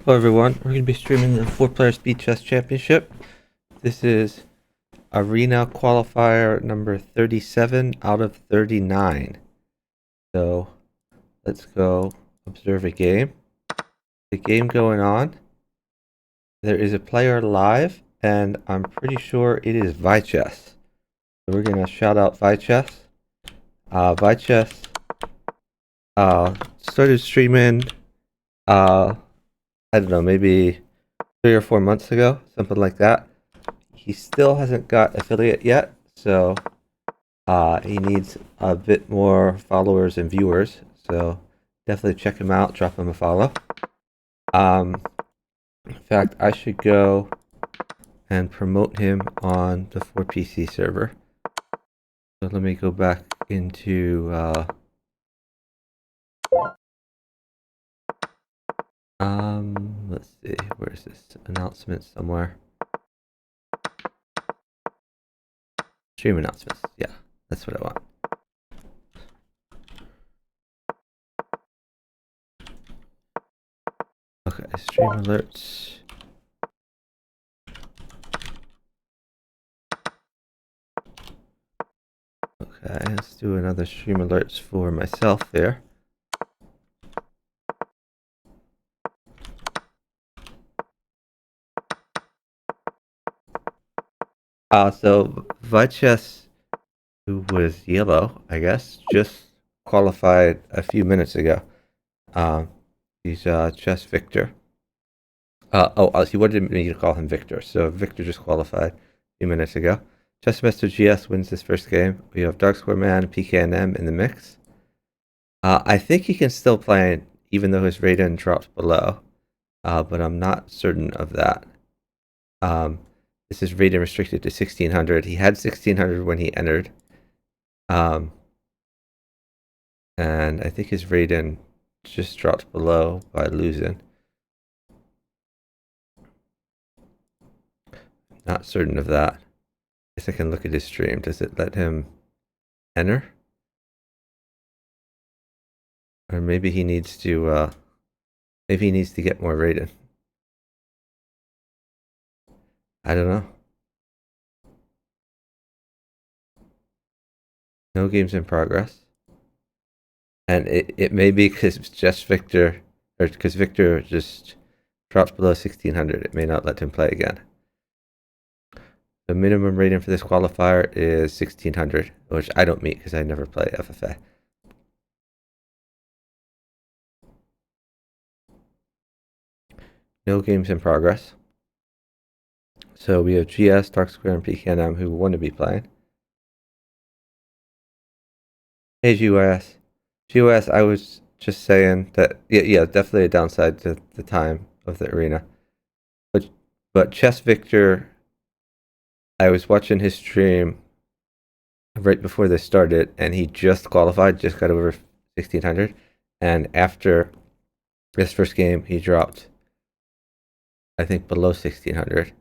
Hello everyone, we're going to be streaming the 4-player Speed Chess Championship. This is Arena Qualifier number 37 out of 39. So, let's go observe a game. The game going on. There is a player live, and I'm pretty sure it is Vichess. So we're going to shout out Vichess. Vichess started streaming, I don't know, maybe 3 or 4 months ago, something like that. He still hasn't got affiliate yet, so he needs a bit more followers and viewers. So definitely check him out, drop him a follow. In fact, I should go and promote him on the 4PC server. So let me go back into let's see, where is this announcement somewhere? Stream announcements, yeah, that's what I want. Okay, stream alerts. Okay, let's do another stream alerts for myself there. So Vichess, who was yellow, I guess, just qualified a few minutes ago. He's Chess Victor. He wanted me to call him Victor, so Victor just qualified a few minutes ago. Chessmaster GS wins his first game. We have Dark Square Man, PKNM in the mix. I think he can still play, even though his rating dropped below, but I'm not certain of that. This is rating restricted to 1600. He had 1600 when he entered. And I think his rating just dropped below by losing. Not certain of that. I guess I can look at his stream. Does it let him enter? Or maybe he needs to get more rating. I don't know. No games in progress. And it may be because just Victor, or because Victor just dropped below 1600. It may not let him play again. The minimum rating for this qualifier is 1600, which I don't meet because I never play FFA. No games in progress. So we have GS, Dark Square, and PKNM who want to be playing. Hey GOS. GOS, I was just saying that, yeah, definitely a downside to the time of the arena. But Chess Victor, I was watching his stream right before this started, and he just qualified, just got over 1600. And after his first game, he dropped, I think, below 1600.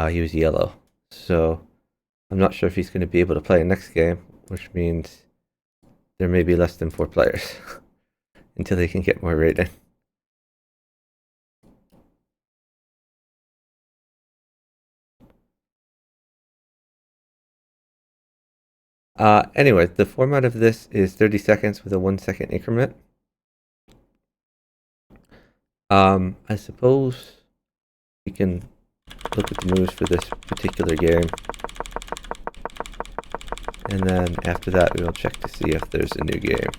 He was yellow. So I'm not sure if he's going to be able to play next game, which means there may be less than 4 players until they can get more rating. Anyway, the format of this is 30 seconds with a 1-second increment. I suppose we can look at the moves for this particular game. And then after that, we will check to see if there's a new game.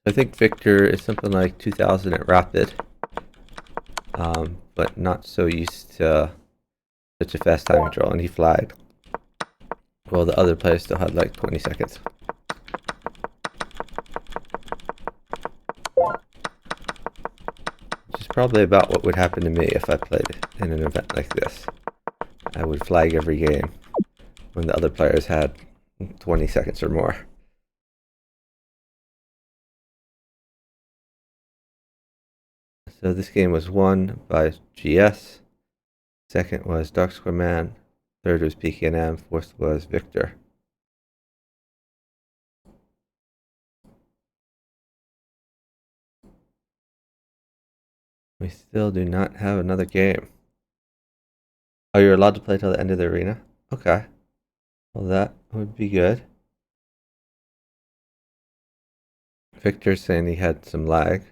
I think Victor is something like 2000 at Rapid, but not so used to such a fast time control, and he flagged. Well, the other players still had like 20 seconds. Which is probably about what would happen to me if I played in an event like this. I would flag every game when the other players had 20 seconds or more. So this game was won by GS. Second was Dark Square Man. Third was PKNM. Fourth was Victor. We still do not have another game. Oh, you're allowed to play till the end of the arena? Okay. Well, that would be good. Victor's saying he had some lag.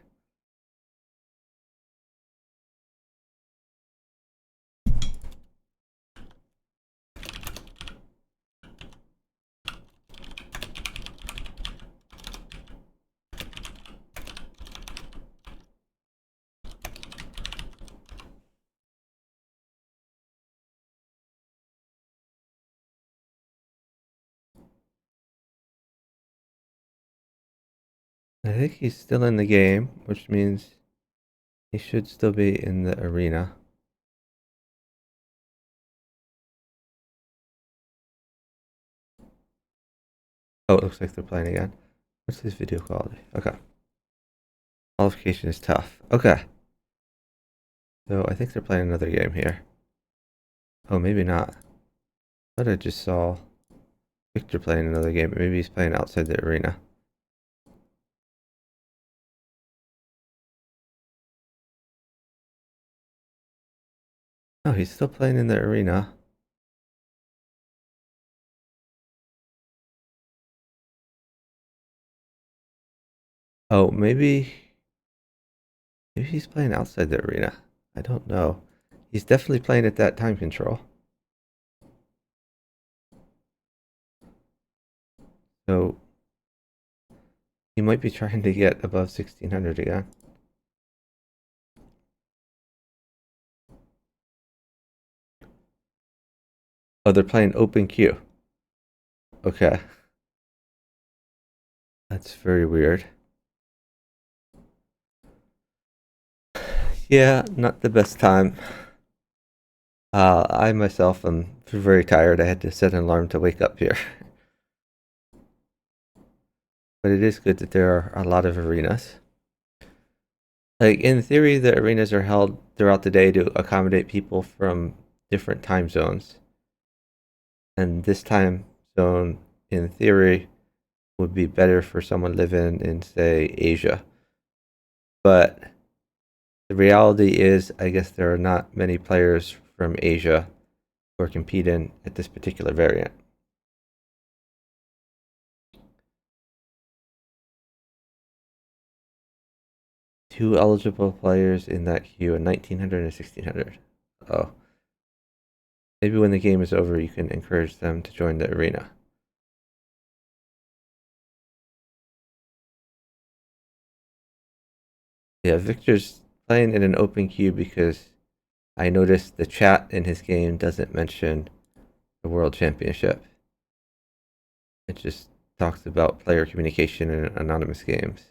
I think he's still in the game, which means he should still be in the arena. Oh, it looks like they're playing again. What's this video quality? Okay. Qualification is tough. Okay. So I think they're playing another game here. Oh, maybe not. I thought I just saw Victor playing another game. Maybe he's playing outside the arena. Oh, he's still playing in the arena. Oh, maybe he's playing outside the arena. I don't know. He's definitely playing at that time control. So he might be trying to get above 1600 again. Oh, they're playing open queue. Okay. That's very weird. Yeah, not the best time. I myself am very tired. I had to set an alarm to wake up here. But it is good that there are a lot of arenas. Like, in theory, the arenas are held throughout the day to accommodate people from different time zones. And this time zone, in theory, would be better for someone living in, say, Asia. But the reality is, I guess there are not many players from Asia who are competing at this particular variant. Two eligible players in that queue, a 1900 and a 1600. Oh. Maybe when the game is over, you can encourage them to join the arena. Yeah, Victor's playing in an open queue because I noticed the chat in his game doesn't mention the World Championship. It just talks about player communication in anonymous games.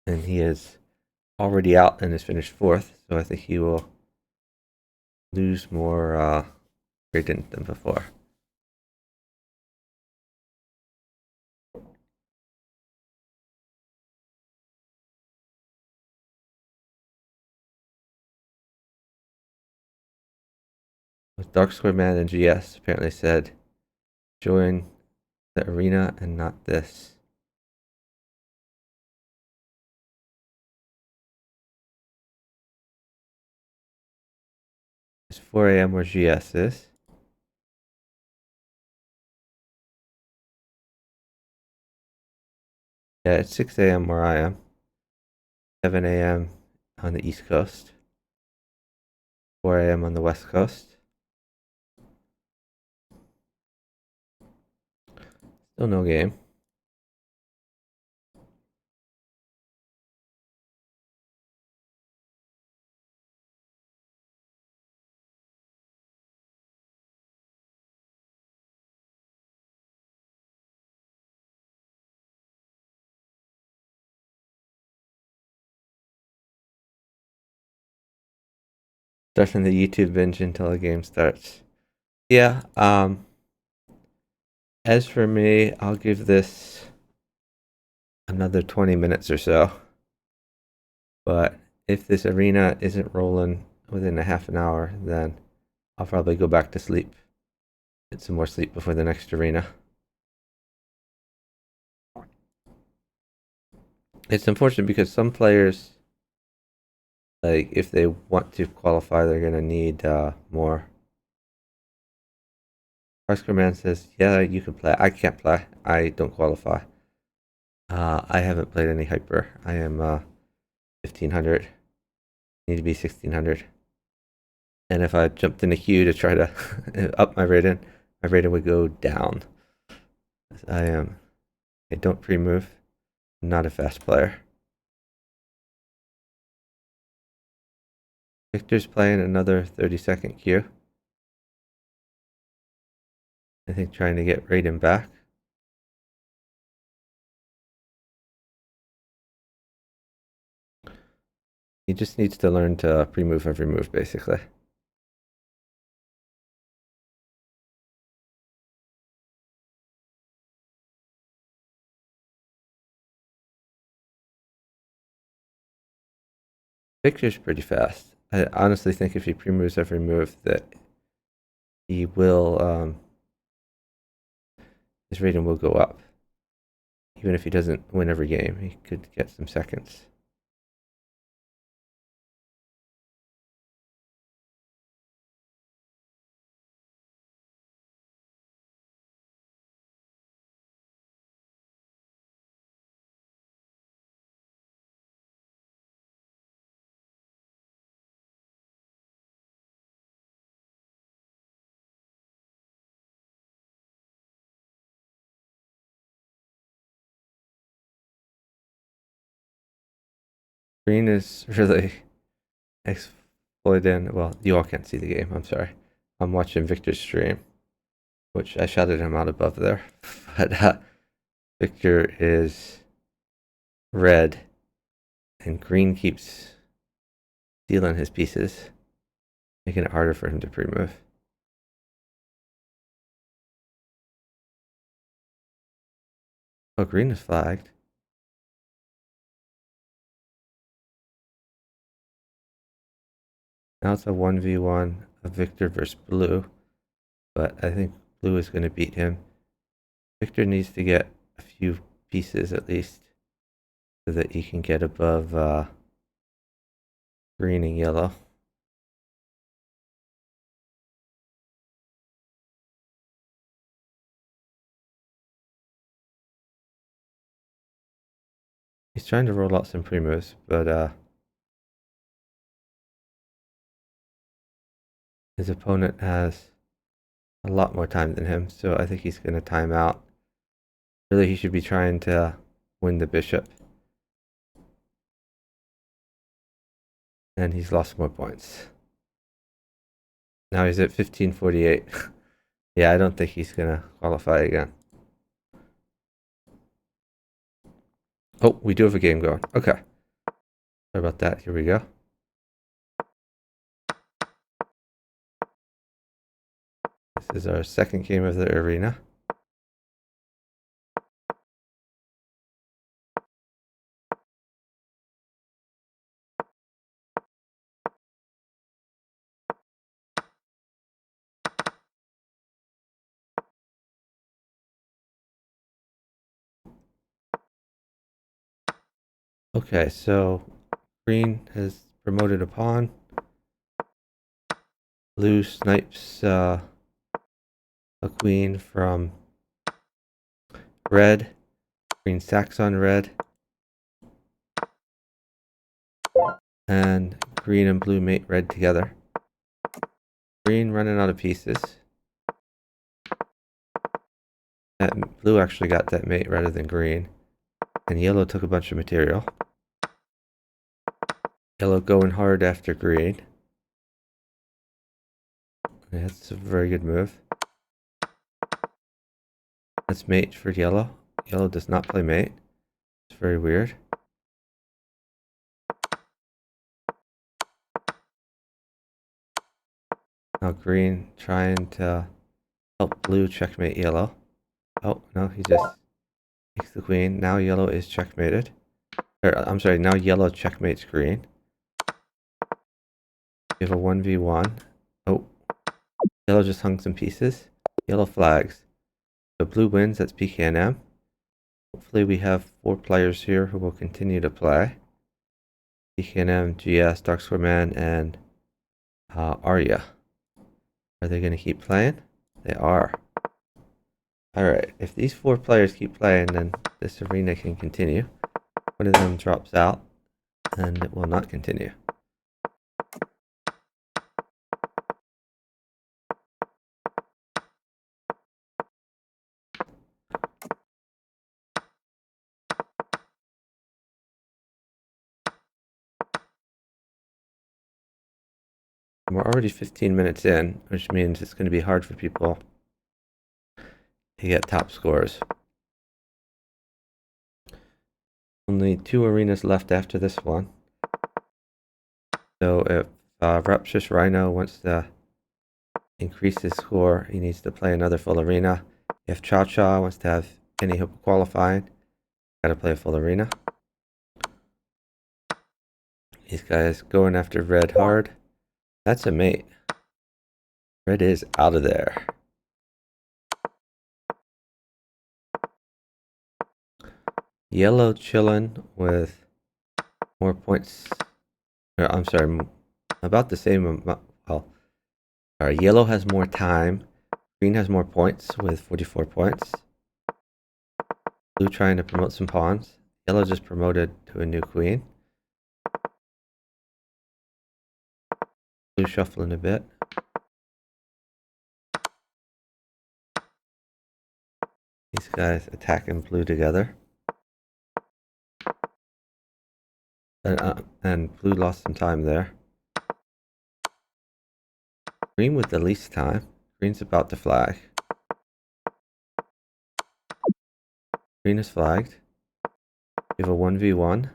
And he is already out and has finished fourth, so I think he will lose more gradient than before. With Dark Square Man and GS apparently said, join the arena and not this. It's 4 a.m. where GS is. Yeah, it's 6 a.m. where I am. 7 a.m. on the East Coast. 4 a.m. on the West Coast. Still no game. Starting the YouTube binge until the game starts. Yeah. As for me, I'll give this another 20 minutes or so. But if this arena isn't rolling within a half an hour, then I'll probably go back to sleep. Get some more sleep before the next arena. It's unfortunate because some players, like, if they want to qualify, they're going to need more. Oscar Man says, yeah, you can play. I can't play. I don't qualify. I haven't played any hyper. I am 1500. Need to be 1600. And if I jumped in a queue to try to up my rating would go down. I don't pre-move. I'm not a fast player. Victor's playing another 30-second queue. I think trying to get Raiden back. He just needs to learn to pre-move every move, basically. Victor's pretty fast. I honestly think if he pre-moves every move that he will, his rating will go up. Even if he doesn't win every game, he could get some seconds. Green is really exploiting. Well, you all can't see the game. I'm sorry. I'm watching Victor's stream, which I shouted him out above there. But Victor is red, and green keeps stealing his pieces, making it harder for him to pre-move. Oh, green is flagged. Now it's a 1v1 of Victor versus blue, but I think blue is going to beat him. Victor needs to get a few pieces at least so that he can get above green and yellow. He's trying to roll out some pre-moves, but his opponent has a lot more time than him, so I think he's going to time out. Really, he should be trying to win the bishop. And he's lost more points. Now he's at 1548. Yeah, I don't think he's going to qualify again. Oh, we do have a game going. Okay. Sorry about that. Here we go. This is our second game of the arena. Okay, so green has promoted a pawn. Blue snipes a queen from red. Green sacks on red. And green and blue mate red together. Green running out of pieces. Blue actually got that mate rather than green. And yellow took a bunch of material. Yellow going hard after green. That's a very good move. That's mate for yellow. Yellow does not play mate. It's very weird. Now green trying to Oh, blue checkmate yellow. Oh, no, he just takes the queen. Now yellow is checkmated. I'm sorry, now yellow checkmates green. We have a 1v1. Oh, yellow just hung some pieces. Yellow flags. So blue wins, that's PKNM. Hopefully we have 4 players here who will continue to play. PKNM, GS, Dark Square Man, and Arya. Are they going to keep playing? They are. Alright, if these 4 players keep playing, then this arena can continue. One of them drops out, and it will not continue. We're already 15 minutes in, which means it's going to be hard for people to get top scores. Only 2 arenas left after this one. So if Rapturous Rhino wants to increase his score, he needs to play another full arena. If Cha Cha wants to have any hope of qualifying, gotta play a full arena. These guys going after red hard. That's a mate. Red is out of there. Yellow chilling with more points. I'm sorry, about the same amount. Well, sorry, yellow has more time. Green has more points with 44 points. Blue trying to promote some pawns. Yellow just promoted to a new queen. Blue shuffling a bit. These guys attacking blue together. And blue lost some time there. Green with the least time. Green's about to flag. Green is flagged. We have a 1v1.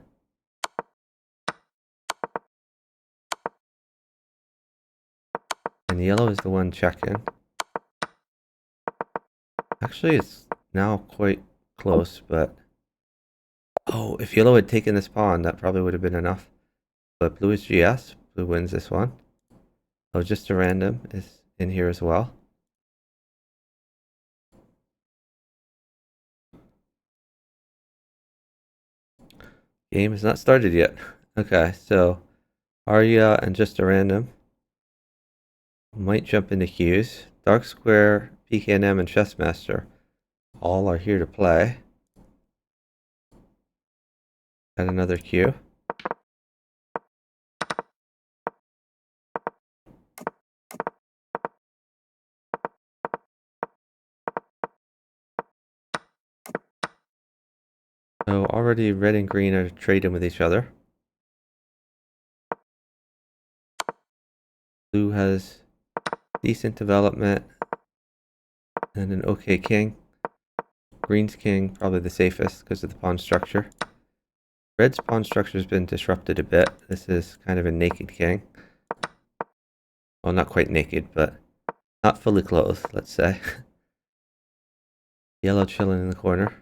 And yellow is the one checking. Actually, it's now quite close, but... Oh, if yellow had taken this pawn, that probably would have been enough. But blue is GS. Blue wins this one. Oh, just a random is in here as well. Game has not started yet. Okay, so Arya and just a random might jump into queues. Dark Square, PKNM, and Chessmaster all are here to play. Got another queue. So already red and green are trading with each other. Blue has decent development and an okay king. Green's king, probably the safest because of the pawn structure. Red's pawn structure has been disrupted a bit. This is kind of a naked king. Well, not quite naked, but not fully clothed, let's say. Yellow chilling in the corner.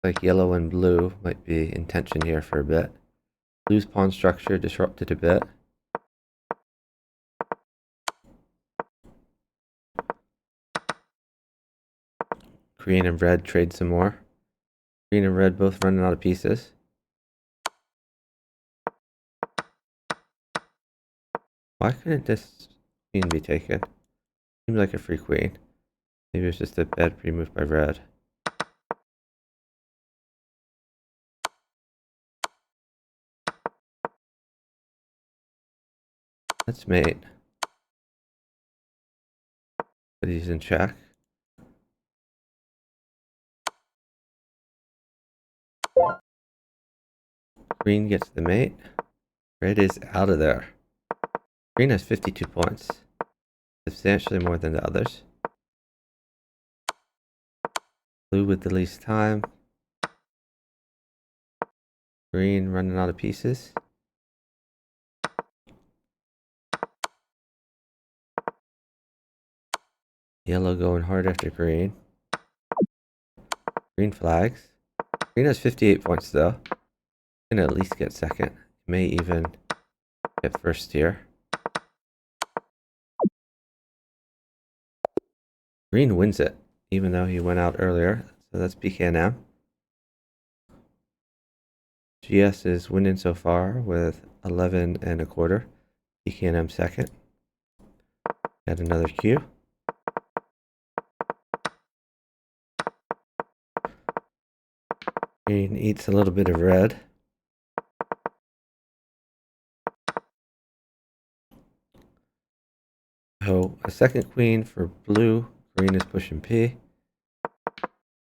Like yellow and blue might be in tension here for a bit. Blue's pawn structure disrupted a bit. Green and red trade some more. Green and red both running out of pieces. Why couldn't this queen be taken? Seems like a free queen. Maybe it's just a bad pre-move by red. Let's mate. But he's in check. Green gets the mate. Red is out of there. Green has 52 points. Substantially more than the others. Blue with the least time. Green running out of pieces. Yellow going hard after green. Green flags. Green has 58 points though. Can at least get second. May even get first here. Green wins it, even though he went out earlier. So that's BKNM. GS is winning so far with 11 and a quarter. BKNM second. Got another Q. Green eats a little bit of red. So a second queen for blue. Green is pushing P.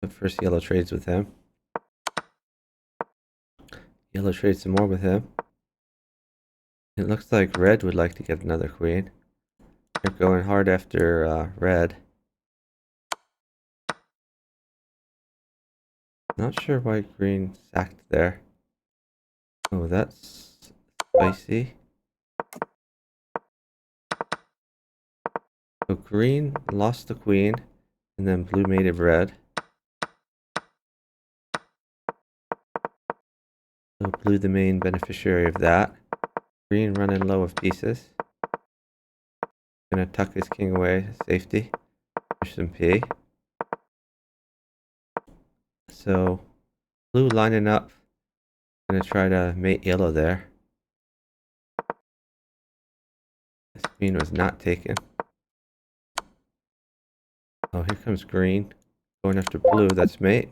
But first yellow trades with him. Yellow trades some more with him. It looks like red would like to get another queen. They're going hard after red. Not sure why green sacked there. Oh, that's spicy. So green lost the queen, and then blue made it red. So blue the main beneficiary of that. Green running low of pieces. Gonna tuck his king away, safety. Push some P. So blue lining up. Gonna try to mate yellow there. This queen was not taken. Oh, here comes green. Going after blue, that's mate.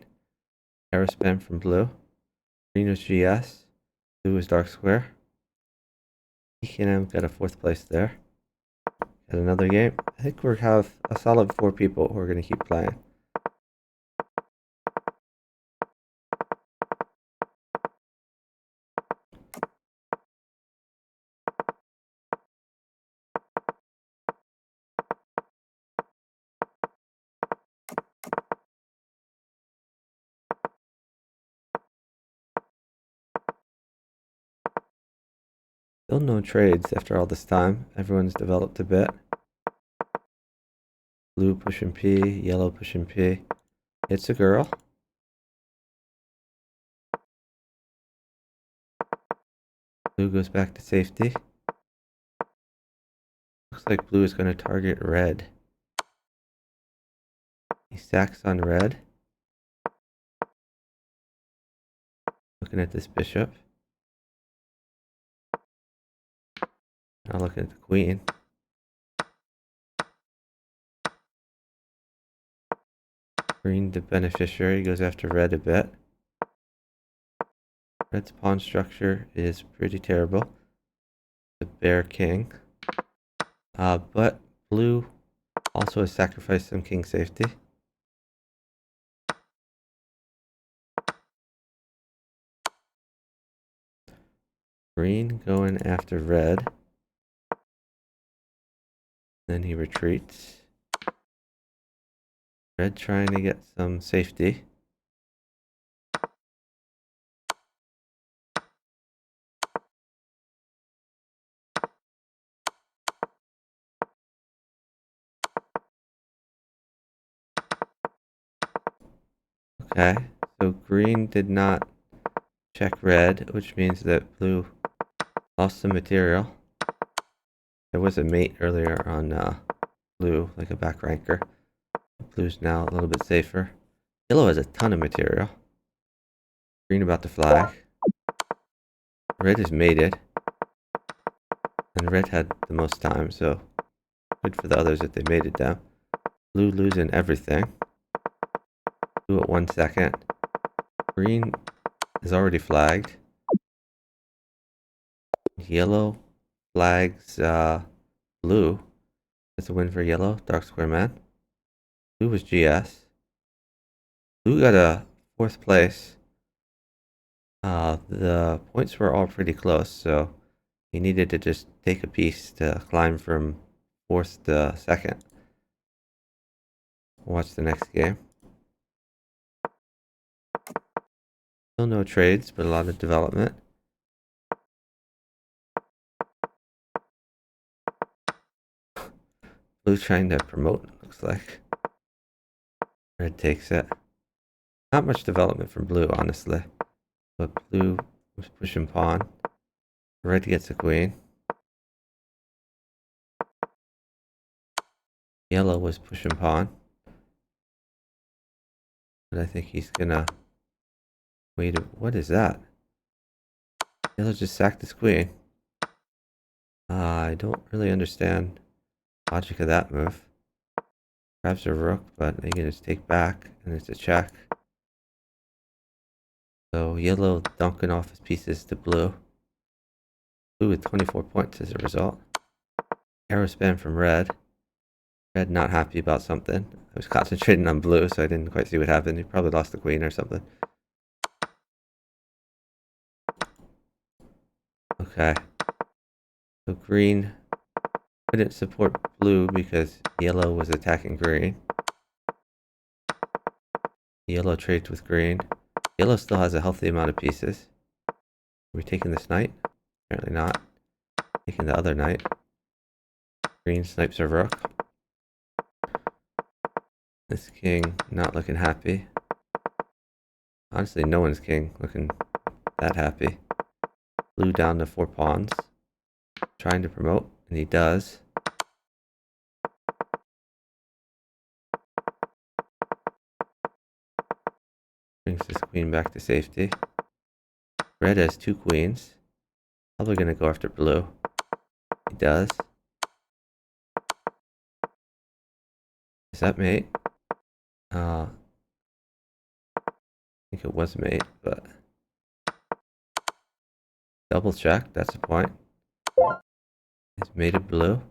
Arrow spam from blue. Green was GS. Blue is dark square. BKNM got a fourth place there. Got another game. I think we have a solid 4 people who are going to keep playing. Still no trades after all this time. Everyone's developed a bit. Blue pushing P, yellow pushing P. It's a girl. Blue goes back to safety. Looks like blue is going to target red. He stacks on red. Looking at this bishop. Now looking at the queen. Green, the beneficiary, goes after red a bit. Red's pawn structure is pretty terrible. The bear king. But blue also has sacrificed some king safety. Green going after red. Then he retreats. Red trying to get some safety. Okay, so green did not check red, which means that blue lost some material. There was a mate earlier on blue, like a back ranker. Blue's now a little bit safer. Yellow has a ton of material. Green about to flag. Red is mated. And red had the most time, so good for the others that they mated down. Blue losing everything. Blue at 1 second. Green is already flagged. Yellow flags blue. That's a win for yellow. Dark square man. Blue was GS. Blue got a 4th place. The points were all pretty close, so he needed to just take a piece to climb from 4th to 2nd. Watch the next game. Still no trades, but a lot of development. Blue trying to promote. looks like. Red takes it. Not much development from blue, honestly. But blue was pushing pawn. Red gets a queen. Yellow was pushing pawn. But I think he's gonna wait. What is that? Yellow just sacked his queen. I don't really understand the logic of that move. Grabs a rook, but they can just take back, and it's a check. So yellow dunking off his pieces to blue. Blue with 24 points as a result. Arrow spam from red. Red not happy about something. I was concentrating on blue, so I didn't quite see what happened. He probably lost the queen or something. Okay. So green couldn't support blue because yellow was attacking green. Yellow trades with green. Yellow still has a healthy amount of pieces. Are we taking this knight? Apparently not. Taking the other knight. Green snipes a rook. This king not looking happy. Honestly, no one's king looking that happy. Blue down to 4 pawns. Trying to promote, and he does. Brings his queen back to safety. Red has 2 queens. Probably gonna go after blue. He does. Is that mate? I think it was mate, but double check, that's a point. He's mated blue.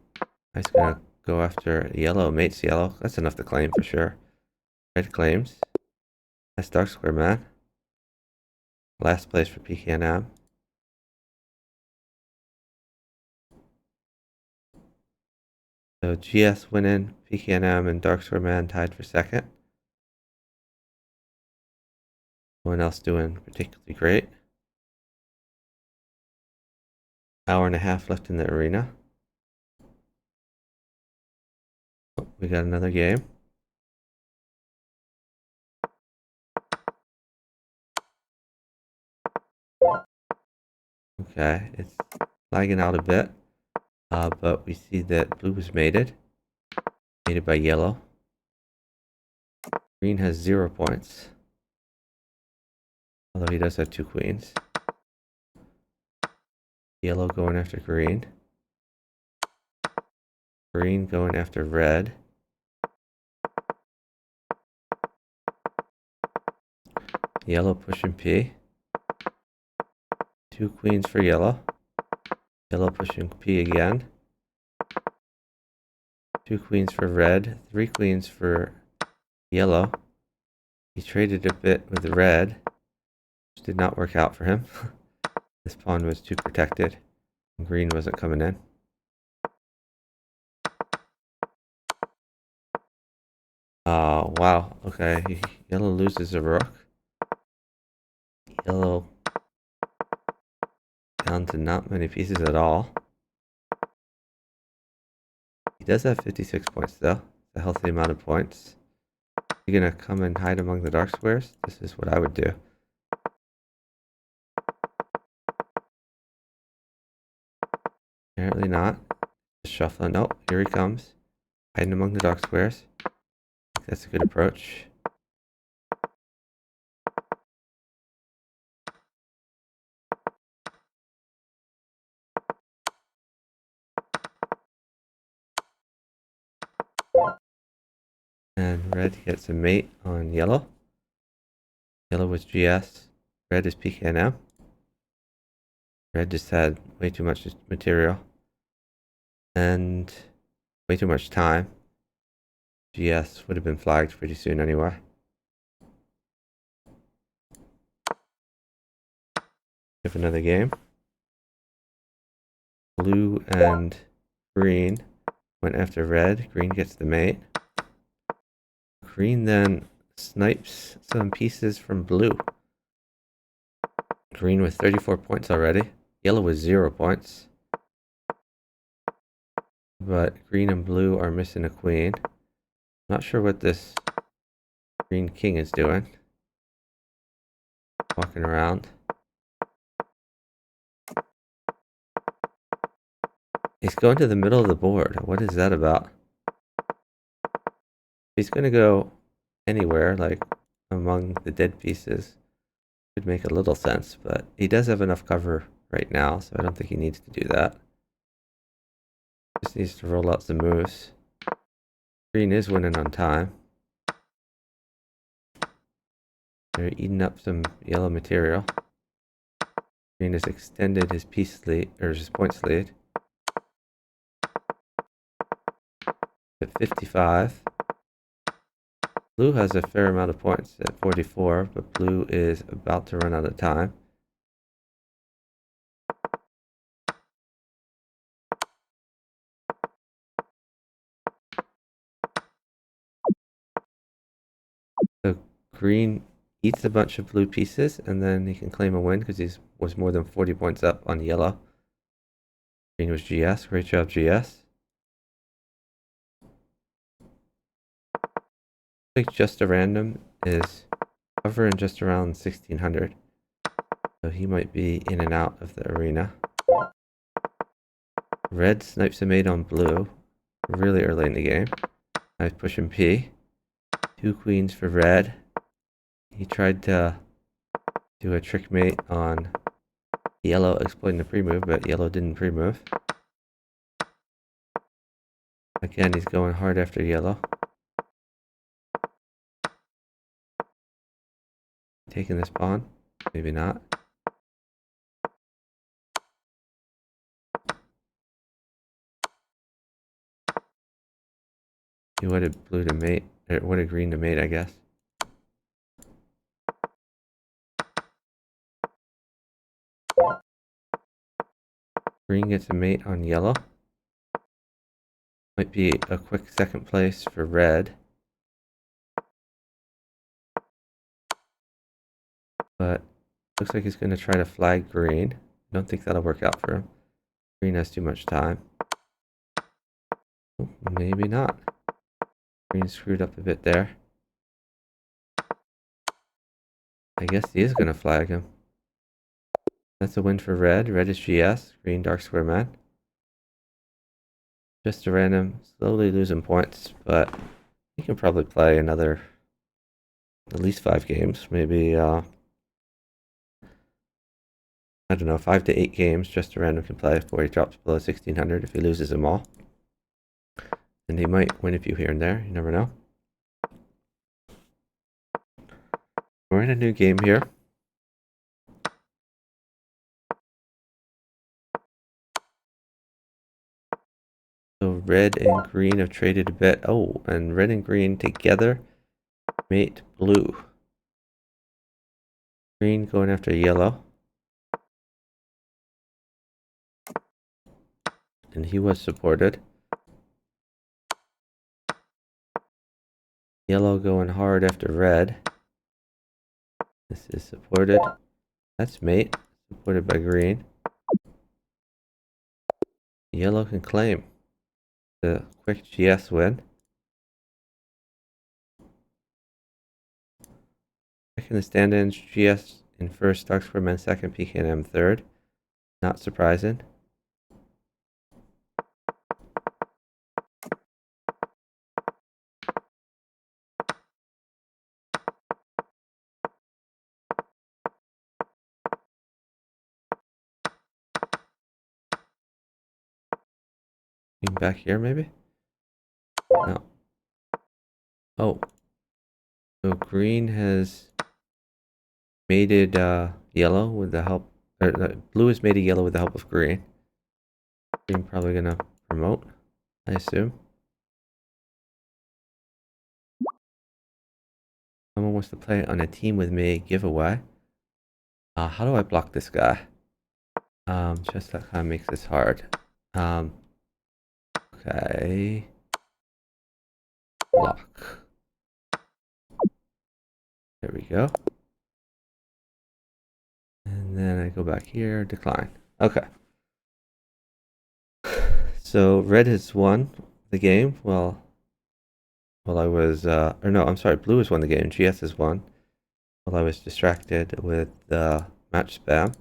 He's gonna go after yellow, mates yellow. That's enough to claim for sure. Red claims. That's Dark Square Man. Last place for PKNM. So GS winning, PKNM and Dark Square Man tied for second. No one else doing particularly great. Hour and a half left in the arena. Oh, we got another game. Okay, it's lagging out a bit. But we see that blue was mated. Mated by yellow. Green has 0 points. Although he does have 2 queens. Yellow going after green. Green going after red. Yellow pushing P. 2 queens for yellow. Yellow pushing P again. 2 queens for red. 3 queens for yellow. He traded a bit with red, which did not work out for him. This pawn was too protected. Green wasn't coming in. Oh, wow. Okay, yellow loses a rook. Yellow down to not many pieces at all. He does have 56 points though. It's a healthy amount of points. You're gonna come and hide among the dark squares? This is what I would do. Apparently not. Just shuffling. Oh, here he comes. Hiding among the dark squares. I think that's a good approach. And red gets a mate on yellow. Yellow was GS. Red is PKNM. Red just had way too much material. And way too much time. GS would have been flagged pretty soon anyway. Have another game. Blue and green went after red. Green gets the mate. Green then snipes some pieces from blue. Green with 34 points already. Yellow with 0 points. But green and blue are missing a queen. Not sure what this green king is doing. Walking around. He's going to the middle of the board. What is that about? He's going to go anywhere, like among the dead pieces. Could make a little sense, but he does have enough cover right now, so I don't think he needs to do that. Just needs to roll out some moves. Green is winning on time. They're eating up some yellow material. Green has extended his piece lead, or his points lead. At 55. Blue has a fair amount of points at 44, but blue is about to run out of time. So green eats a bunch of blue pieces, and then he can claim a win because he was more than 40 points up on yellow. Green was GS. Great job, GS. I think Just a Random is hovering just around 1600. So he might be in and out of the arena. Red snipes a mate on blue really early in the game. Nice pushing P. 2 queens for red. He tried to do a trick mate on yellow exploiting the pre-move, but yellow didn't pre-move. Again, he's going hard after yellow. Taking this pawn? Maybe not. He wanted blue to mate, or wanted green to mate, I guess. Green gets a mate on yellow. Might be a quick second place for red. But looks like he's going to try to flag green. Don't think that'll work out for him. Green has too much time. Oh, maybe not. Green screwed up a bit there. I guess he is going to flag him. That's a win for red. Red is GS. Green dark square man. Just a random, slowly losing points, but he can probably play another at least 5 games. Maybe, I don't know, 5 to 8 games. Just a random can play before he drops below 1600 if he loses them all. And he might win a few here and there. You never know. We're in a new game here. So red and green have traded a bit. Oh, and red and green together mate blue. Green going after yellow. And he was supported. Yellow going hard after red. This is supported. That's mate. Supported by green. Yellow can claim the quick GS win. Checking the stand-ins, GS in first, dark square man second, PKM third. Not surprising. Back here, maybe? No. Oh. So green has mated yellow with the help, or blue has mated yellow with the help of green. Green probably gonna promote, I assume. Someone wants to play on a team with me giveaway. How do I block this guy? Just that kind of makes this hard. Okay. Block. There we go. And then I go back here, decline. Okay. So red has won the game. Well, while I was, or no, I'm sorry, blue has won the game. GS has won while I was distracted with the match spam.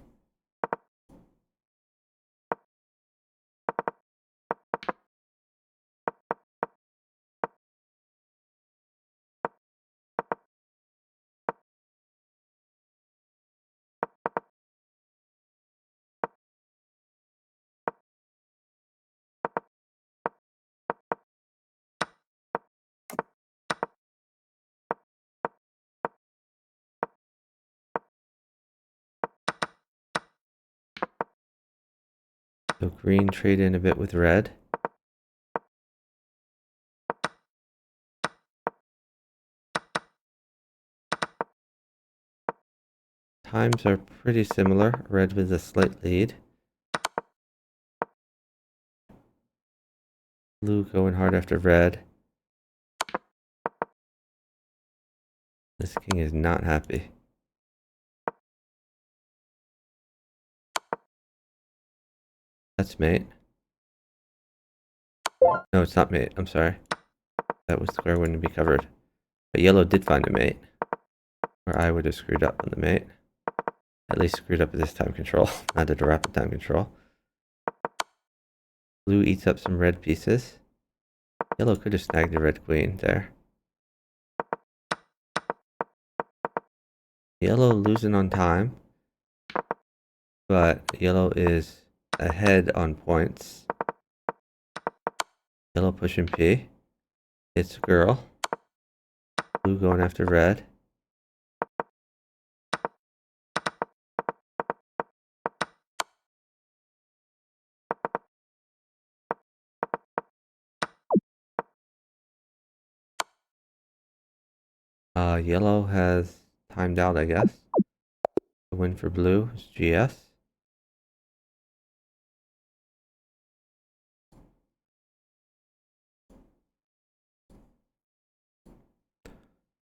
So green trade in a bit with red. Times are pretty similar, red with a slight lead. Blue going hard after red. This king is not happy. That's mate. No, it's not mate. I'm sorry. That was square wouldn't be covered. But yellow did find a mate. Or I would have screwed up on the mate. At least screwed up with this time control, not at a rapid time control. Blue eats up some red pieces. Yellow could have snagged the red queen there. Yellow losing on time. But yellow is ahead on points. Yellow pushing P. It's a girl. Blue going after red. Yellow has timed out, I guess. The win for blue is GS.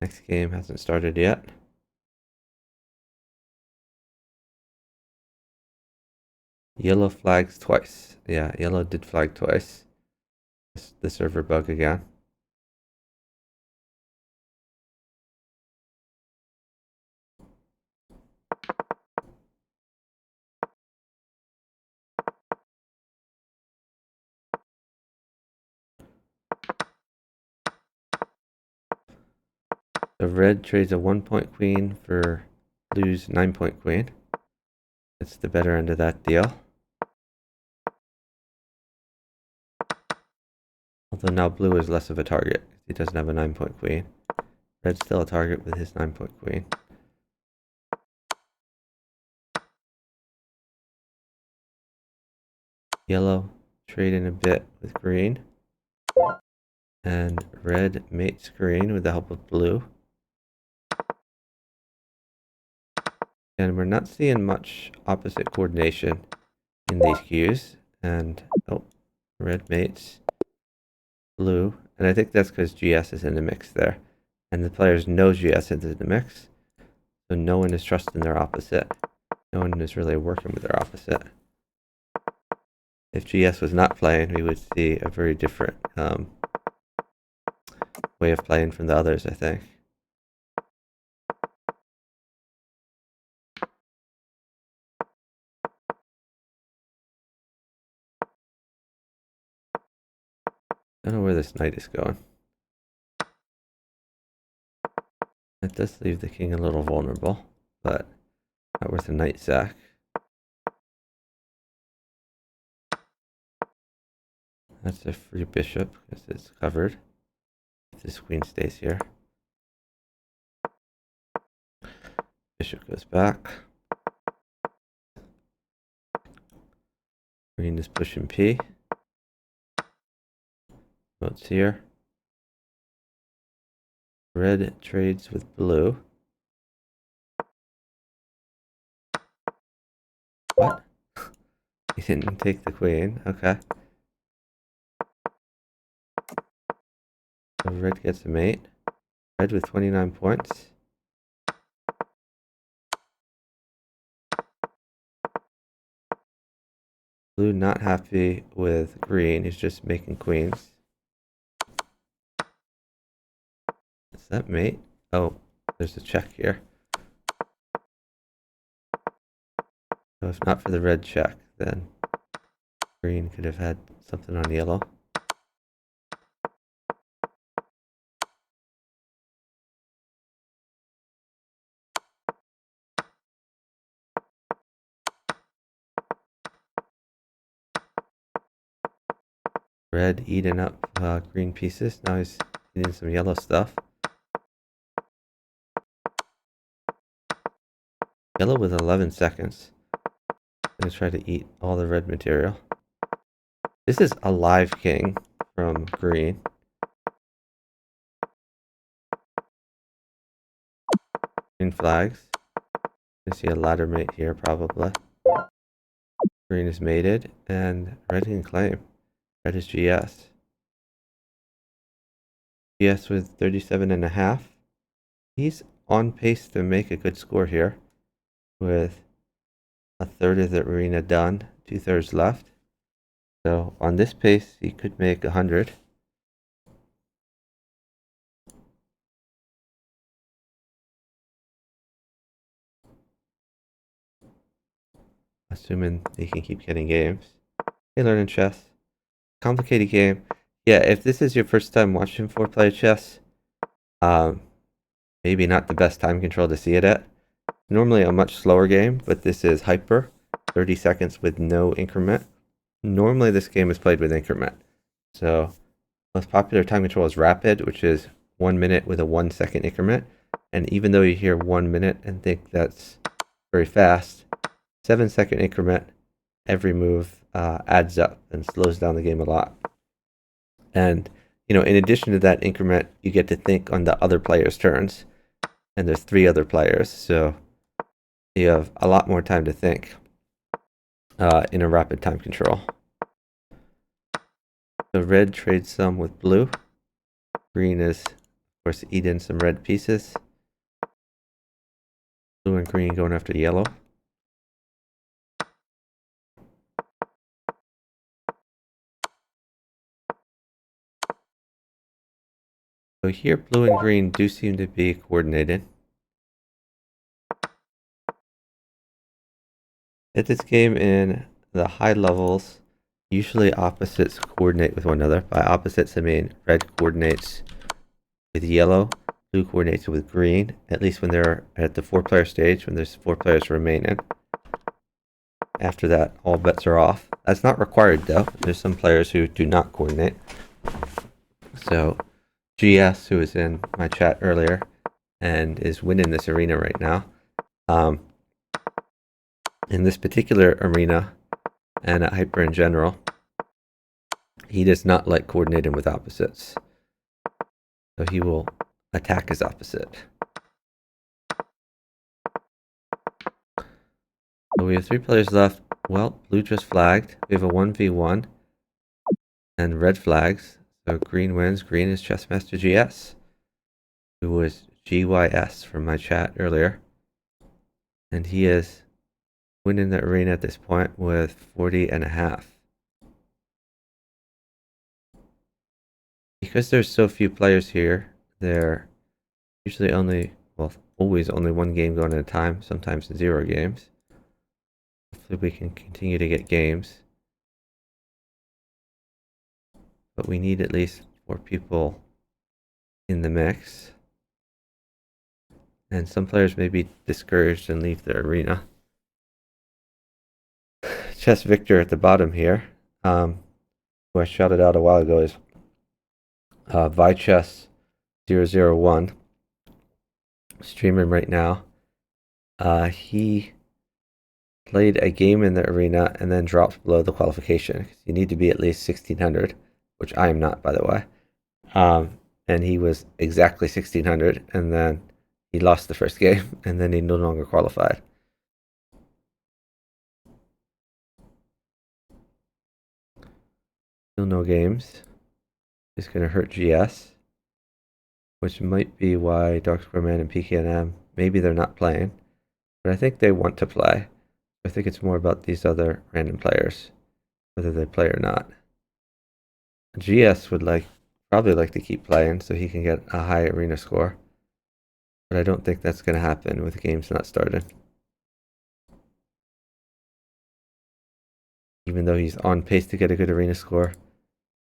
Next game hasn't started yet. Yellow flags twice. Yeah, yellow did flag twice. The server bug again. So red trades a 1-point queen for blue's 9-point queen. It's the better end of that deal. Although now blue is less of a target. He doesn't have a 9-point queen. Red's still a target with his 9-point queen. Yellow trading a bit with green. And red mates green with the help of blue. And we're not seeing much opposite coordination in these cues. And, oh, red mates blue. And I think that's because GS is in the mix there. And the players know GS is in the mix. So no one is trusting their opposite. No one is really working with their opposite. If GS was not playing, we would see a very different way of playing from the others, I think. I don't know where this knight is going. It does leave the king a little vulnerable, but not worth a knight sack. That's a free bishop because it's covered. If this queen stays here. Bishop goes back. Queen is pushing P. Moat's here. Red trades with blue. What? He didn't take the queen. Okay. So red gets a mate. Red with 29 points. Blue not happy with green. He's just making queens. Is that mate? Oh, there's a check here. So if not for the red check, then green could have had something on yellow. Red eating up green pieces. Now he's eating some yellow stuff. Yellow with 11 seconds. Gonna try to eat all the red material. This is a live king from green. Green flags. You see a ladder mate here probably. Green is mated and red can claim. Red is GS. GS with 37.5. He's on pace to make a good score here with a third of the arena done, 2/3 left. So on this pace, he could make 100. Assuming he can keep getting games. Hey, learning chess. Complicated game. Yeah, if this is your first time watching 4-player chess, maybe not the best time control to see it at. Normally a much slower game, but this is hyper, 30 seconds with no increment. Normally this game is played with increment. So most popular time control is rapid, which is 1 minute with a 1 second increment. And even though you hear 1 minute and think that's very fast, 7-second increment, every move adds up and slows down the game a lot. And, in addition to that increment, you get to think on the other player's turns. And there's 3 other players, so you have a lot more time to think in a rapid time control. So red trades some with blue. Green is, of course, eating some red pieces. Blue and green going after yellow. So here, blue and green do seem to be coordinated. At this game in the high levels, usually opposites coordinate with one another. By opposites, I mean red coordinates with yellow, blue coordinates with green, at least when they're at the 4-player stage, when there's 4 players remaining. After that, all bets are off. That's not required, though. There's some players who do not coordinate. So GS, who was in my chat earlier and is winning this arena right now, in this particular arena and at Hyper in general, he does not like coordinating with opposites. So he will attack his opposite. So we have 3 players left. Well, blue just flagged. We have a 1v1 and red flags. So green wins. Green is Chessmaster GS, who was GYS from my chat earlier. And he is winning the arena at this point with 40.5. Because there's so few players here, there usually always only 1 game going at a time, sometimes 0 games. Hopefully we can continue to get games. But we need at least 4 people in the mix. And some players may be discouraged and leave the arena. Chess Victor at the bottom here, who I shouted out a while ago, is Vichess001, streaming right now. He played a game in the arena and then dropped below the qualification. You need to be at least 1600, which I am not, by the way. And he was exactly 1600, and then he lost the first game, and then he no longer qualified. Still no games. It's going to hurt GS, which might be why Dark Square Man and PKNM, maybe they're not playing, but I think they want to play. I think it's more about these other random players, whether they play or not. GS would like probably like to keep playing so he can get a high arena score. But I don't think that's going to happen with games not started. Even though he's on pace to get a good arena score,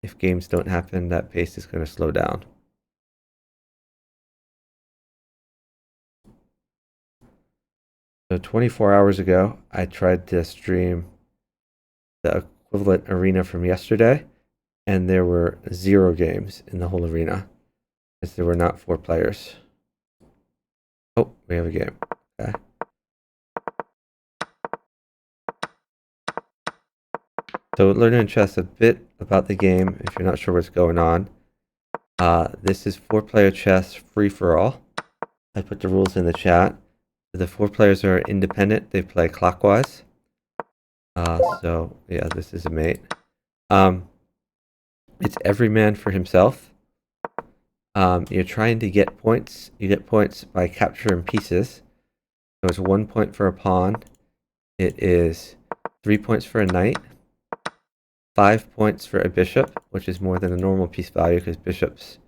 if games don't happen, that pace is going to slow down. So 24 hours ago, I tried to stream the equivalent arena from yesterday, and there were 0 games in the whole arena, because there were not 4 players. Oh, we have a game. Okay. So learn in chess a bit about the game if you're not sure what's going on. This is 4-player chess free for all. I put the rules in the chat. The 4 players are independent. They play clockwise. So yeah, this is a mate. It's every man for himself. You're trying to get points. You get points by capturing pieces. So it's 1 point for a pawn. It is 3 points for a knight. 5 points for a bishop, which is more than a normal piece value because bishops,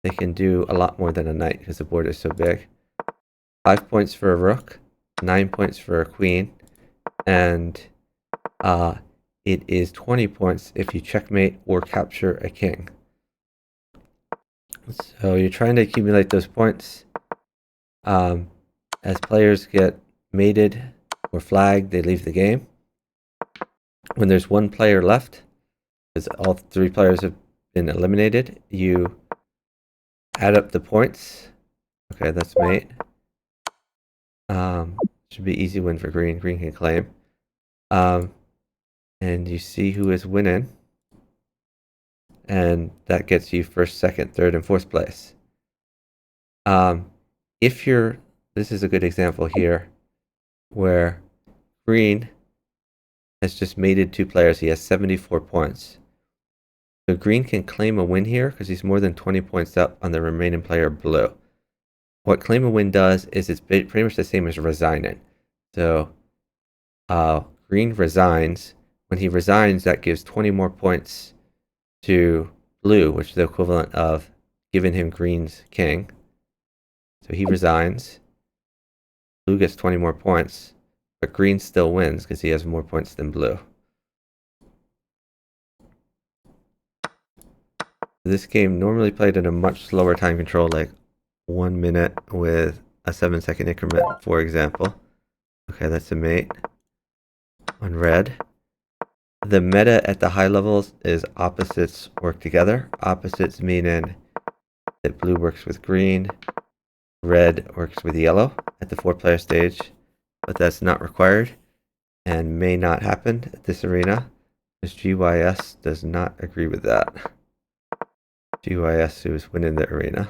they can do a lot more than a knight because the board is so big. 5 points for a rook, 9 points for a queen, and it is 20 points if you checkmate or capture a king. So you're trying to accumulate those points. As players get mated or flagged, they leave the game. When there's 1 player left, because all 3 players have been eliminated, you add up the points. Okay, that's mate. Should be easy win for green. Green can claim. And you see who is winning. And that gets you first, second, third, and fourth place. This is a good example here, where green has just mated 2 players. He has 74 points. So green can claim a win here because he's more than 20 points up on the remaining player blue. What claim a win does is it's pretty much the same as resigning. So green resigns. When he resigns, that gives 20 more points to blue, which is the equivalent of giving him green's king. So he resigns. Blue gets 20 more points, but green still wins because he has more points than blue. This game normally played at a much slower time control, like 1 minute with a 7-second increment, for example. Okay, that's a mate on red. The meta at the high levels is opposites work together. Opposites meaning that blue works with green, red works with yellow at the 4-player stage, but that's not required and may not happen at this arena because GYS does not agree with that. GYS, who is winning the arena.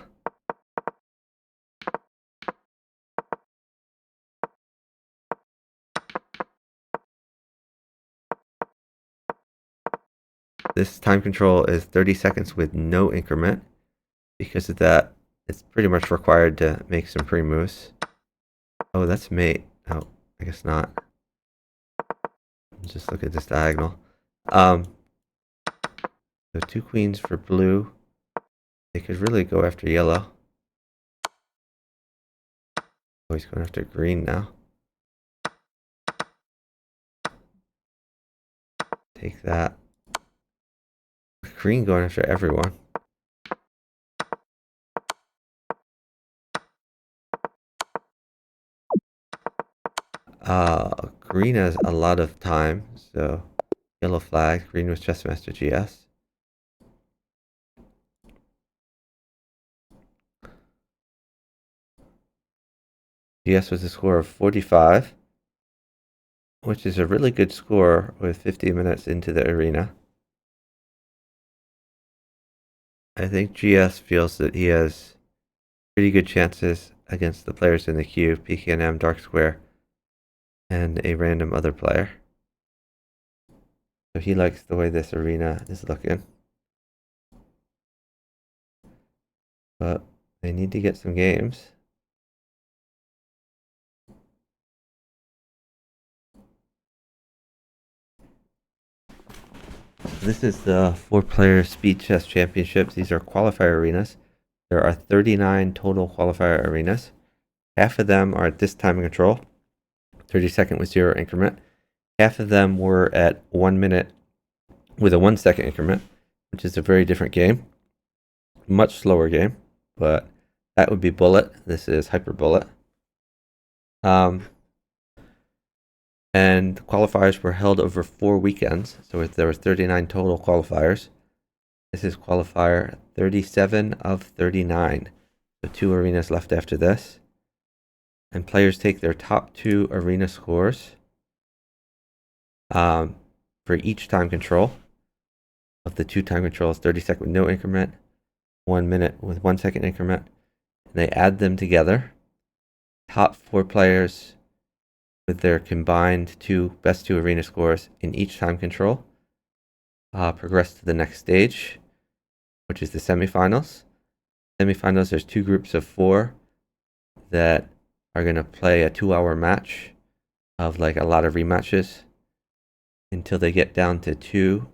This time control is 30 seconds with no increment. Because of that, it's pretty much required to make some pre-moves. Oh, that's mate. Oh, I guess not. Just look at this diagonal. So 2 queens for blue. They could really go after yellow. Oh, he's going after green now. Take that. Green going after everyone. Green has a lot of time, so yellow flag. Green was Chessmaster GS. GS was a score of 45, which is a really good score with 50 minutes into the arena. I think GS feels that he has pretty good chances against the players in the queue, PKNM, Dark Square, and a random other player. So he likes the way this arena is looking. But they need to get some games. This This is the 4-player Speed Chess Championships. These are qualifier arenas. There are 39 total qualifier arenas. Half of them are at this time control, 30-second with 0 increment. Half of them were at 1 minute with a 1-second increment, which is a very different game. Much slower game, but that would be Bullet. This is Hyper Bullet. And the qualifiers were held over 4 weekends, so there were 39 total qualifiers. This is qualifier 37 of 39, so 2 arenas left after this. And players take their top 2 arena scores for each time control. Of the 2 time controls, 30-second with no increment, 1 minute with 1-second increment. And they add them together. Top 4 players with their combined best 2 arena scores in each time control progress to the next stage, which is the semifinals. Semifinals, there's 2 groups of 4 that are going to play a 2-hour match of like a lot of rematches until they get down to 2.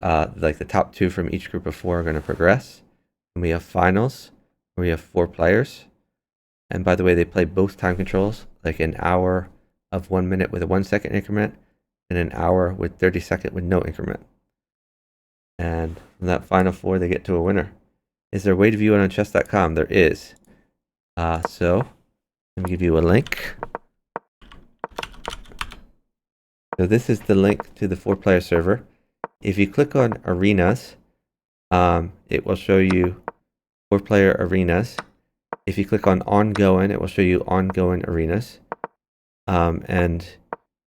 Like the top 2 from each group of 4 are going to progress. And we have finals where we have 4 players. And by the way, they play both time controls, like an hour of 1 minute with a 1-second increment and an hour with 30-second with no increment. And from that final 4, they get to a winner. Is there a way to view it on chess.com? There is. So let me give you a link. So this is the link to the 4-player server. If you click on arenas, it will show you 4-player arenas. If you click on ongoing, it will show you ongoing arenas. And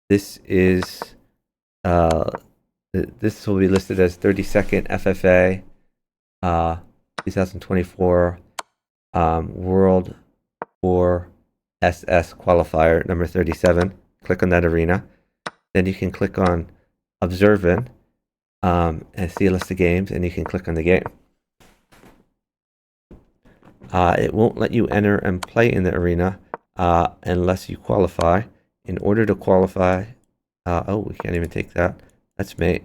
this is this will be listed as 32nd FFA 2024 World 4 SS qualifier number 37. Click on that arena. Then you can click on observing and see a list of games, and you can click on the game. It won't let you enter and play in the arena unless you qualify. In order to qualify, we can't even take that. That's mate.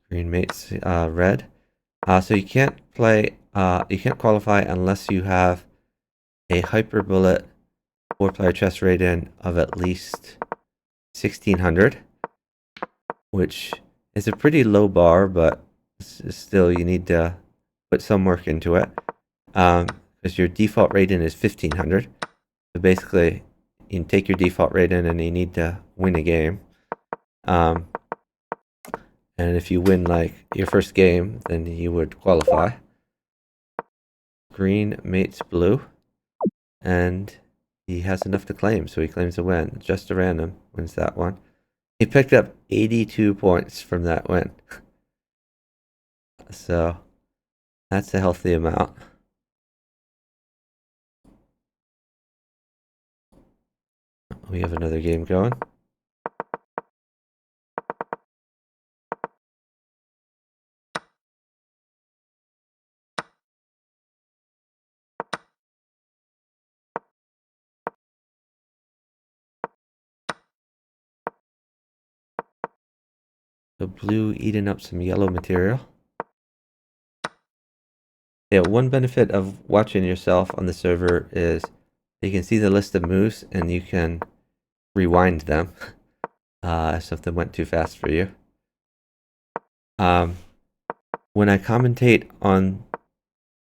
Green mates red. So you can't play. You can't qualify unless you have a Hyper Bullet 4-player chess rating of at least 1600, which is a pretty low bar, but still you need to put some work into it, because your default rating is 1500. So basically, you can take your default rating and you need to win a game. And if you win like your first game, then you would qualify. Green mates blue, and he has enough to claim, so he claims a win. Just a random wins that one. He picked up 82 points from that win. So that's a healthy amount. We have another game going. So blue eating up some yellow material. Yeah, one benefit of watching yourself on the server is you can see the list of moves and you can rewind them if something went too fast for you. When I commentate on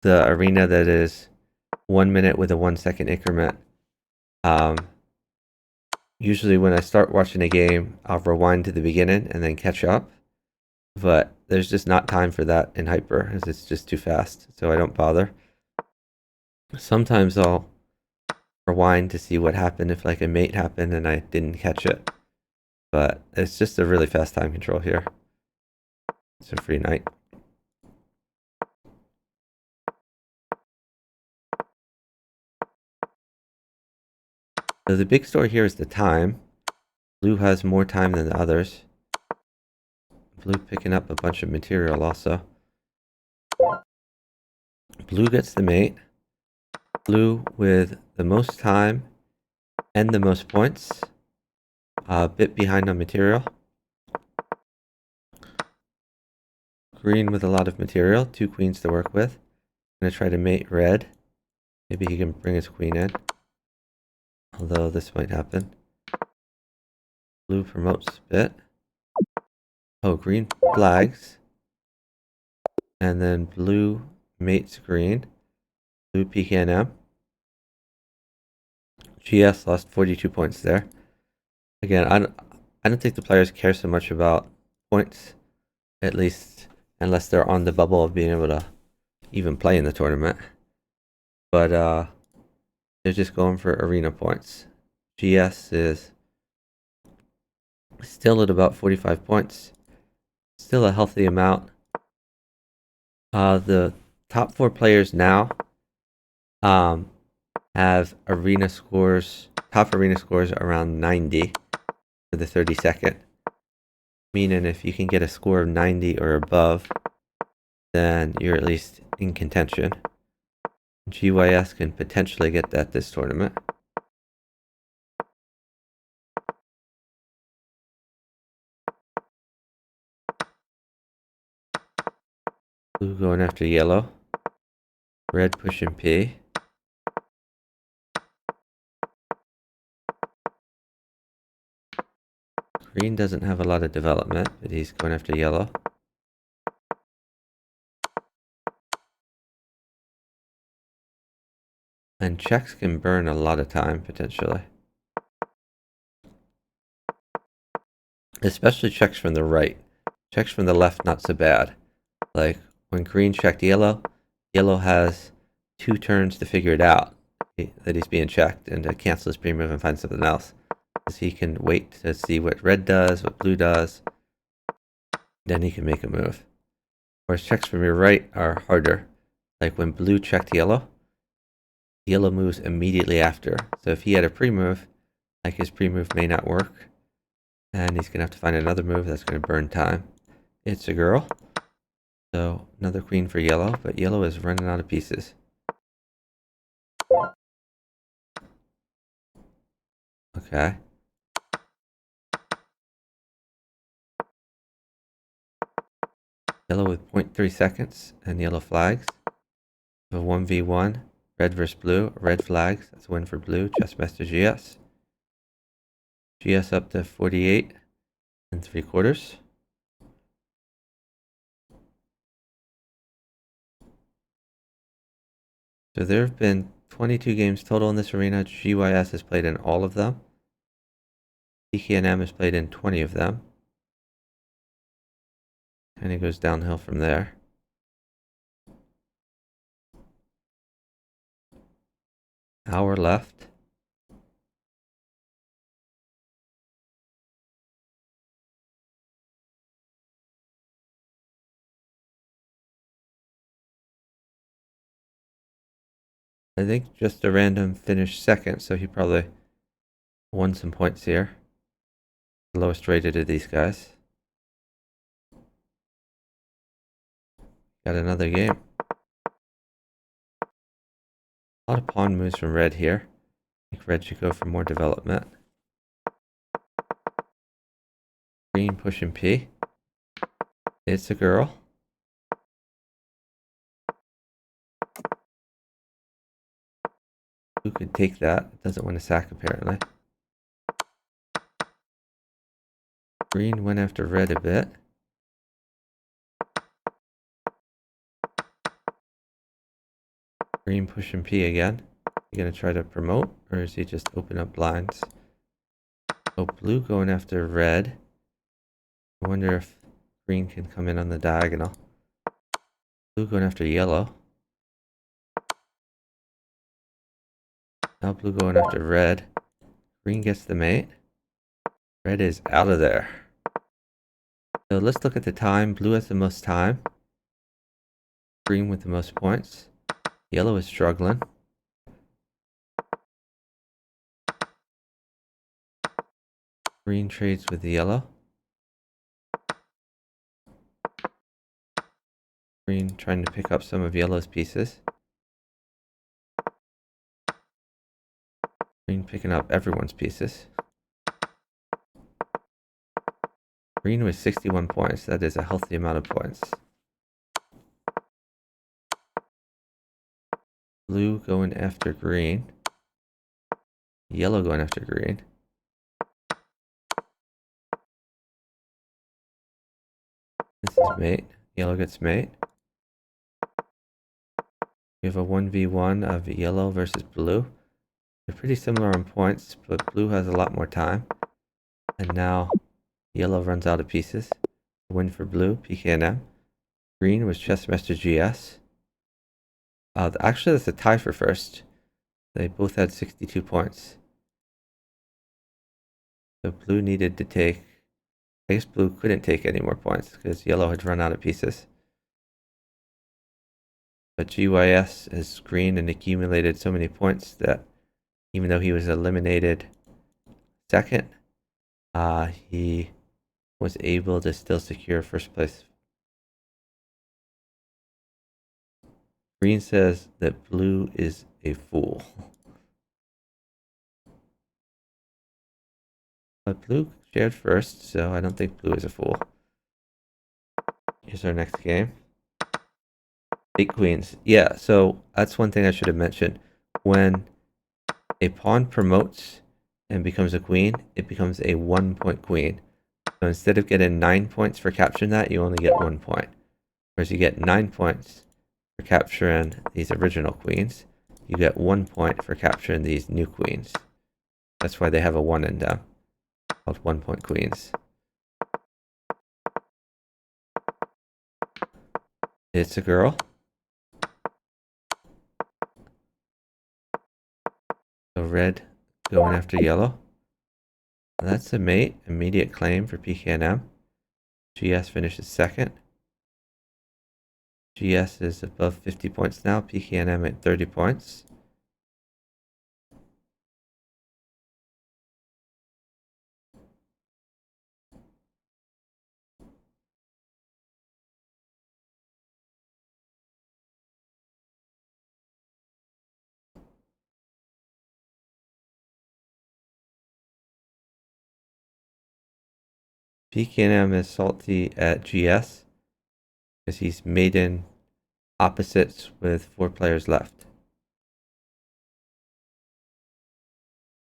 the arena that is 1 minute with a 1-second increment, usually when I start watching a game, I'll rewind to the beginning and then catch up. But there's just not time for that in Hyper, as it's just too fast, so I don't bother. Sometimes I'll rewind to see what happened if like a mate happened and I didn't catch it. But it's just a really fast time control here. It's a free night. So the big story here is the time. Blue has more time than the others. Blue picking up a bunch of material also. Blue gets the mate. Blue with the most time and the most points. A bit behind on material. green with a lot of material, 2 queens to work with. I'm gonna try to mate red. Maybe he can bring his queen in. Although this might happen. Blue promotes a bit. Oh, green flags. And then blue mates green. Blue PKNM. GS lost 42 points there. Again, I don't think the players care so much about points, at least unless they're on the bubble of being able to even play in the tournament. But they're just going for arena points. GS is still at about 45 points. Still a healthy amount. The top 4 players now have arena scores, top arena scores around 90 for the 32nd. Meaning if you can get a score of 90 or above, then you're at least in contention. GYS can potentially get that this tournament. Blue going after yellow. Red pushing P. Green doesn't have a lot of development, but he's going after yellow. And checks can burn a lot of time, potentially. Especially checks from the right. Checks from the left, not so bad. Like, when green checked yellow, yellow has 2 turns to figure it out that he's being checked and to cancel his pre-move and find something else. Because he can wait to see what red does, what blue does. Then he can make a move. Whereas checks from your right are harder. Like when blue checked yellow, yellow moves immediately after. So if he had a pre-move, like his pre-move may not work. And he's going to have to find another move that's going to burn time. It's a girl. So another queen for yellow, but yellow is running out of pieces. Okay. Yellow with 0.3 seconds and yellow flags. A 1v1, red versus blue, red flags. That's a win for blue. Chessmaster GS. GS up to 48 3/4. So there have been 22 games total in this arena. GYS has played in all of them. PKNM has played in 20 of them. And it goes downhill from there. Hour left. I think just a random finished second, so he probably won some points here. Lowest rated of these guys. Got another game. A lot of pawn moves from red here. I think red should go for more development. Green pushing P. It's a girl. Who could take that? It doesn't want to sack apparently. Green went after red a bit. Green pushing P again. You gonna try to promote, or is he just open up blinds? Oh, blue going after red. I wonder if green can come in on the diagonal. Blue going after yellow. Now blue going after red. Green gets the mate. Red is out of there. So let's look at the time. Blue has the most time. Green with the most points. Yellow is struggling. Green trades with the yellow. Green trying to pick up some of yellow's pieces. Green picking up everyone's pieces. Green with 61 points. That is a healthy amount of points. Blue going after green. Yellow going after green. This is mate. Yellow gets mate. We have a 1v1 of yellow versus blue. They're pretty similar on points, but blue has a lot more time. And now yellow runs out of pieces. Win for blue, PKNM. Green was Chessmaster GS. Actually, that's a tie for first. They both had 62 points. So blue needed to take... I guess blue couldn't take any more points because yellow had run out of pieces. But GYS is green and accumulated so many points that even though he was eliminated second, he was able to still secure first place. Green says that blue is a fool. But blue shared first, so I don't think blue is a fool. Here's our next game. 8 queens. Yeah, so that's one thing I should have mentioned. When a pawn promotes and becomes a queen, it becomes a 1-point queen. So instead of getting 9 points for capturing that, you only get 1 point. Whereas you get 9 points for capturing these original queens, you get 1 point for capturing these new queens. That's why they have a 1 in them, called 1-point queens. It's a girl. So red going after yellow. That's a mate. Immediate claim for PKNM. GS finishes second. GS is above 50 points now. PKNM at 30 points. PKNM is salty at GS because he's maiden opposites with 4 players left.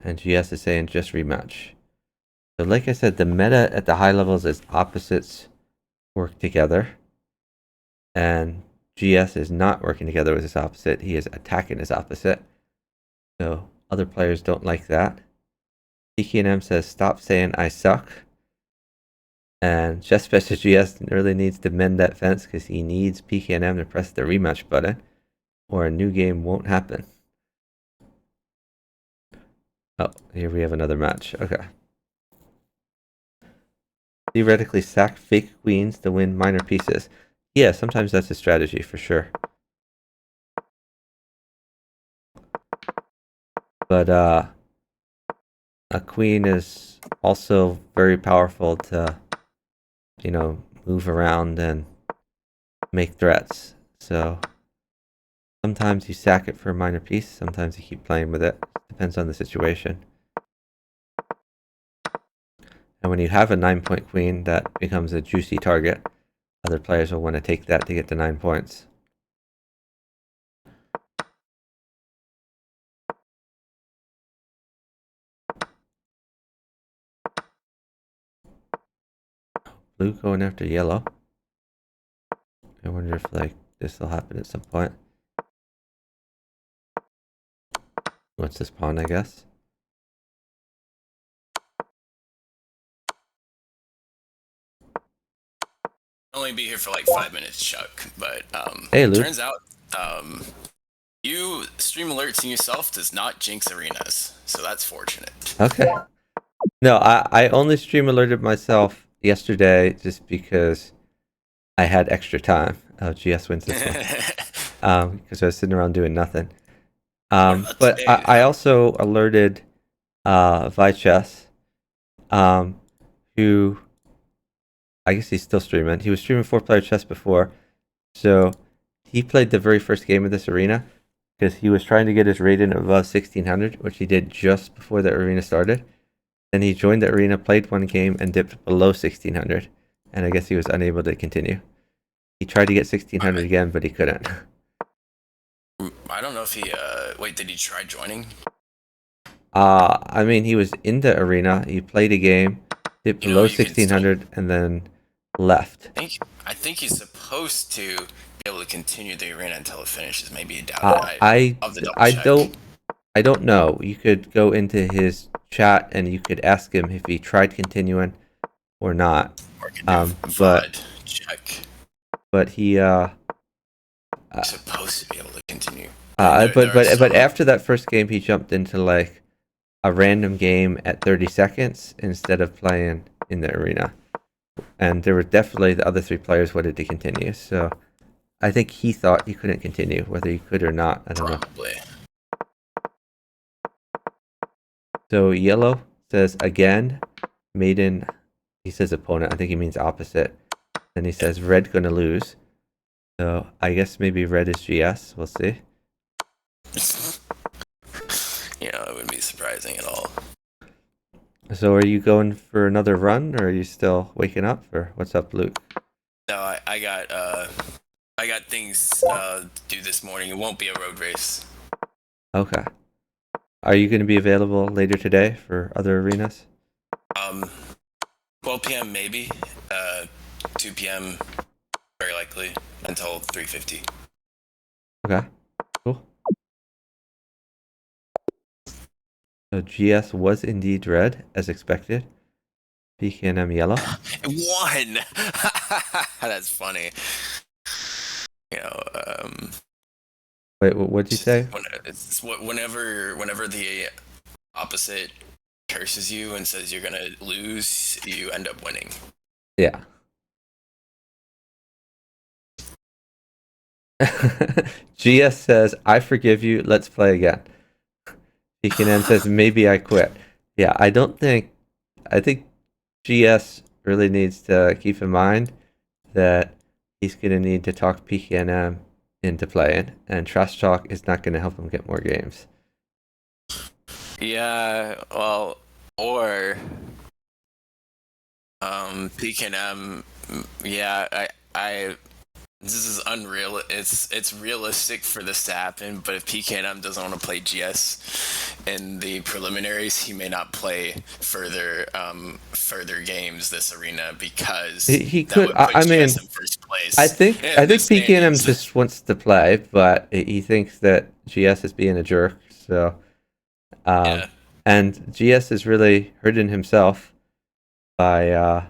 And GS is saying just rematch. So like I said, the meta at the high levels is opposites work together. And GS is not working together with his opposite. He is attacking his opposite. So other players don't like that. PKNM says stop saying I suck. And Chessmaster GS really needs to mend that fence because he needs PKNM to press the rematch button or a new game won't happen. Oh, here we have another match. Okay. Theoretically sack fake queens to win minor pieces. Yeah, sometimes that's a strategy for sure. But a queen is also very powerful to, you know, move around and make threats. So sometimes you sack it for a minor piece, sometimes you keep playing with it. Depends on the situation. And when you have a 9-point queen, that becomes a juicy target. Other players will want to take that to get to 9 points. Blue going after yellow. I wonder if like this will happen at some point. What's this pawn, I guess? Only be here for like 5 minutes, Chuck. But Hey, Luke. turns out you stream alerts yourself does not jinx arenas, so that's fortunate. Okay. No, I only stream alerted myself yesterday just because I had extra time. Oh, GS wins this one. Because I was sitting around doing nothing. But I also alerted Vichess, who I guess he's still streaming. He was streaming 4-player chess before, so he played the very first game of this arena because he was trying to get his rating above 1600, which he did just before the arena started. Then he joined the arena, played one game, and dipped below 1600, and I guess he was unable to continue. He tried to get 1600 again, but he couldn't. I don't know if he. Wait, did he try joining? I mean, he was in the arena. He played a game, did below You can still. 1600, and then left. I think he's supposed to be able to continue the arena until it finishes. Maybe he doubted Uh, it. I I'll have to double I check. don't know. You could go into his chat and you could ask him if he tried continuing or not. Or can do But VOD check. he Supposed to be able to continue. but after that first game, he jumped into like a random game at 30 seconds instead of playing in the arena. And there were definitely the other 3 players wanted to continue. So I think he thought he couldn't continue. Whether he could or not, I don't Probably. know. So yellow says again, maiden. He says opponent. I think he means opposite. Then he says red gonna lose. So I guess maybe red is GS. We'll see. It wouldn't be surprising at all. So are you going for another run, or are you still waking up? Or what's up, Luke? No, I got things to do this morning. It won't be a road race. Okay. Are you going to be available later today for other arenas? 12 p.m. maybe. 2 p.m. very likely until 3:50. Okay. Cool. So GS was indeed red, as expected. PKNM yellow. One. That's funny. Wait, what'd you say? Whenever the opposite curses you and says you're gonna lose, you end up winning. Yeah. GS says, I forgive you, let's play again. PKNM says, maybe I quit. Yeah, I think GS really needs to keep in mind that he's going to need to talk PKNM into playing, and Trash Talk is not going to help him get more games. Yeah, well, or PKNM. Yeah, I this is unreal. It's realistic for this to happen, but if PKNM doesn't want to play GS in the preliminaries, he may not play further games this arena because he that could. would put I GS mean, in first place. I think in the PKNM standings. just wants to play, but he thinks that GS is being a jerk. So, Yeah. and GS is really hurting himself by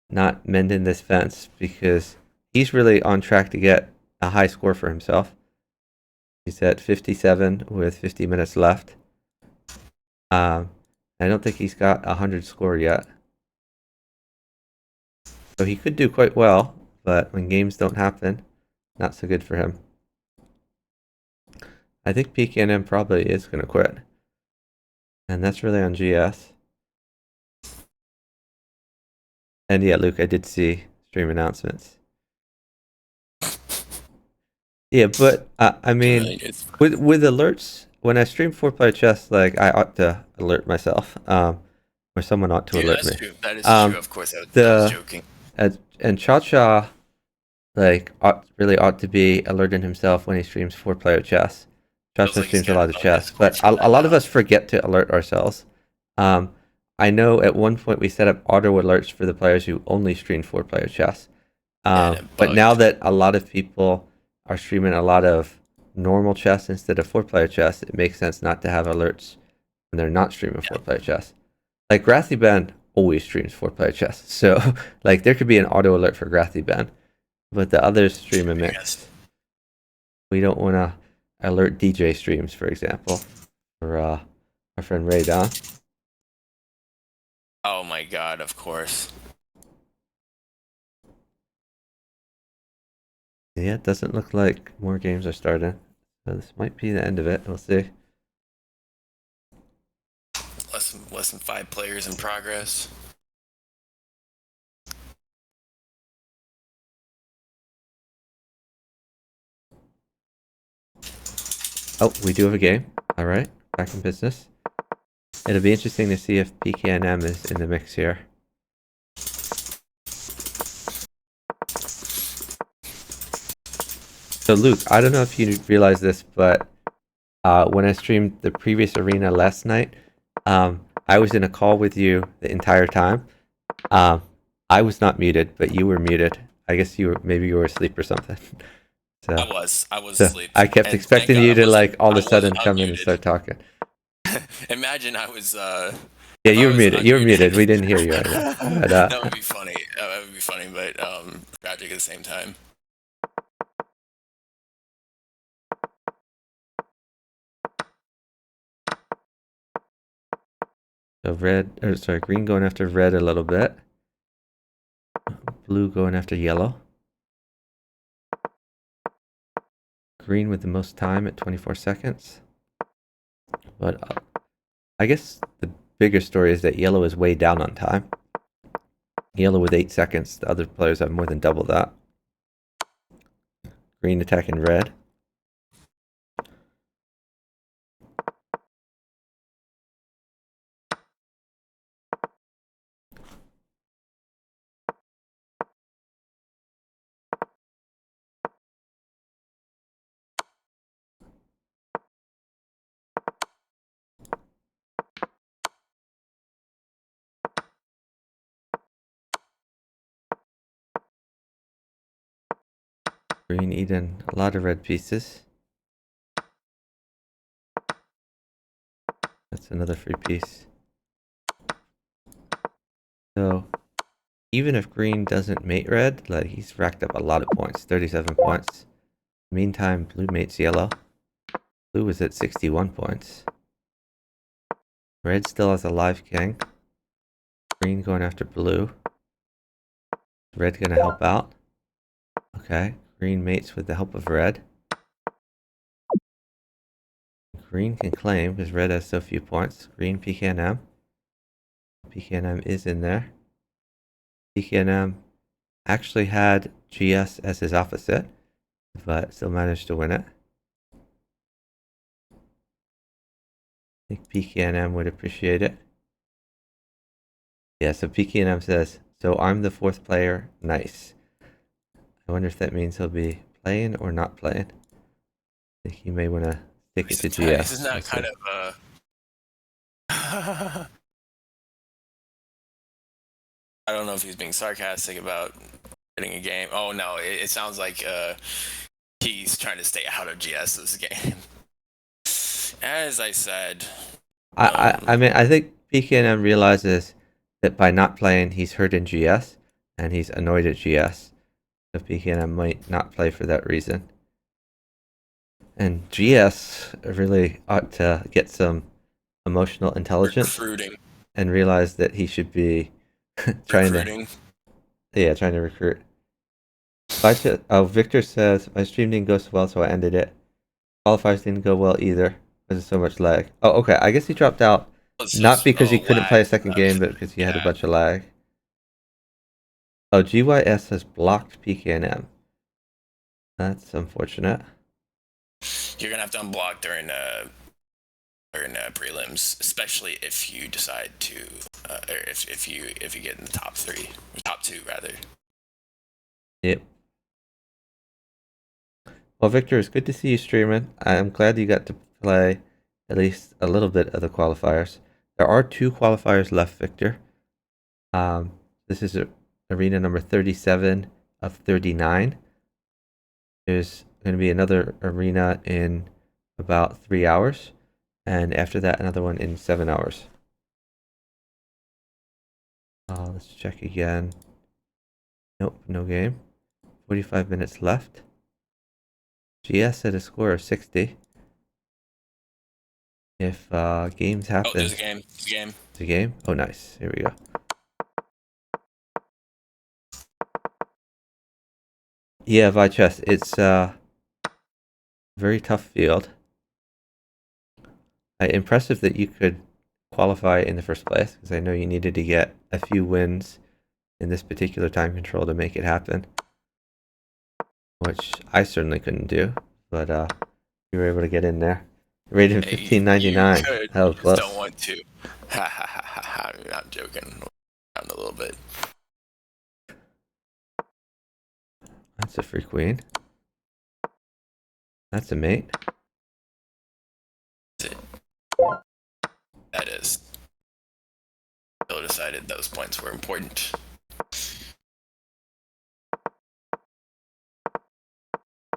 not mending this fence, because he's really on track to get a high score for himself. He's at 57 with 50 minutes left. I don't think he's got a 100 score yet. So he could do quite well, but when games don't happen, not so good for him. I think PKNM probably is going to quit. And that's really on GS. And yeah, Luke, I did see stream announcements. Yeah, but I mean, with alerts, when I stream 4-player chess, like I ought to alert myself, or someone ought to alert me. True. That is true. Of course, I was joking. And Cha like really ought to be alerting himself when he streams 4-player chess. Cha streams a lot of chess, but a lot of us forget to alert ourselves. I know at one point we set up auto alerts for the players who only stream 4-player chess. But now that a lot of people are streaming a lot of normal chess instead of 4-player chess, it makes sense not to have alerts when they're not streaming 4-player chess. Like Grathy always streams 4-player chess, so like there could be an auto alert for Grathy, but the others stream a mix. We don't want to alert DJ streams, for example, for our friend Ray Don. Oh my god, of course. Yeah, it doesn't look like more games are starting. So this might be the end of it. We'll see. Less than 5 players in progress. Oh, we do have a game. All right, back in business. It'll be interesting to see if PKNM is in the mix here. So Luke, I don't know if you realize this, but when I streamed the previous arena last night, I was in a call with you the entire time. Um, I was not muted, but you were muted. I guess maybe you were asleep or something. So, I was so asleep, I kept and thank expecting God you to like all of I a was sudden come in and unmuted. start talking. Imagine I was Yeah, if you I were was muted. You were muted. unmuted. We didn't hear you or anything. But That would be funny. That would be funny, but tragic at the same time. so green going after red a little bit. Blue going after yellow. Green with the most time at 24 seconds. But I guess the bigger story is that yellow is way down on time. Yellow with 8 seconds. The other players have more than double that. Green attacking red. Green eating a lot of red pieces. That's another free piece. So even if green doesn't mate red, like he's racked up a lot of points, 37 points. Meantime, blue mates yellow. Blue is at 61 points. Red still has a live king. Green going after blue. Red gonna help out. Okay, green mates with the help of red. Green can claim because red has so few points. Green PKNM. PKNM is in there. PKNM actually had GS as his opposite, but still managed to win it. I think PKNM would appreciate it. Yeah, so PKNM says, so I'm the fourth player. Nice. I wonder if that means he'll be playing or not playing. I think he may want to stick it to GS. Isn't that We'll kind see. of I don't know if he's being sarcastic about getting a game. Oh no, it sounds like he's trying to stay out of GS's game. As I said, I mean, I think PKNM realizes that by not playing, he's hurt in GS, and he's annoyed at GS. So PKNM might not play for that reason. And GS really ought to get some emotional intelligence recruiting, and realize that he should be trying recruiting. trying to recruit. Victor says my stream didn't go so well, so I ended it. Qualifiers didn't go well either. There's so much lag. Oh, okay. I guess he dropped out not because he couldn't play a second game, but because he had a bunch of lag. Oh, GYS has blocked PKNM. That's unfortunate. You're gonna have to unblock during prelims, especially if you decide to, or if you get in the top two rather. Yep. Well, Victor, it's good to see you streaming. I'm glad you got to play at least a little bit of the qualifiers. There are 2 qualifiers left, Victor. This is arena number 37 of 39. There's going to be another arena in about 3 hours, and after that, another one in 7 hours. Let's check again. Nope, no game. 45 minutes left. GS had a score of 60. If games happen... Oh, there's a game. There's a game. It's a game? Oh, nice. Here we go. Yeah, Vichess, it's a very tough field. Impressive that you could qualify in the first place, because I know you needed to get a few wins in this particular time control to make it happen, which I certainly couldn't do, but you were able to get in there. Rated 1599. You Close. don't want to. I'm joking. Around a little bit. That's a free queen. That's a mate. That is. Bill decided those points were important.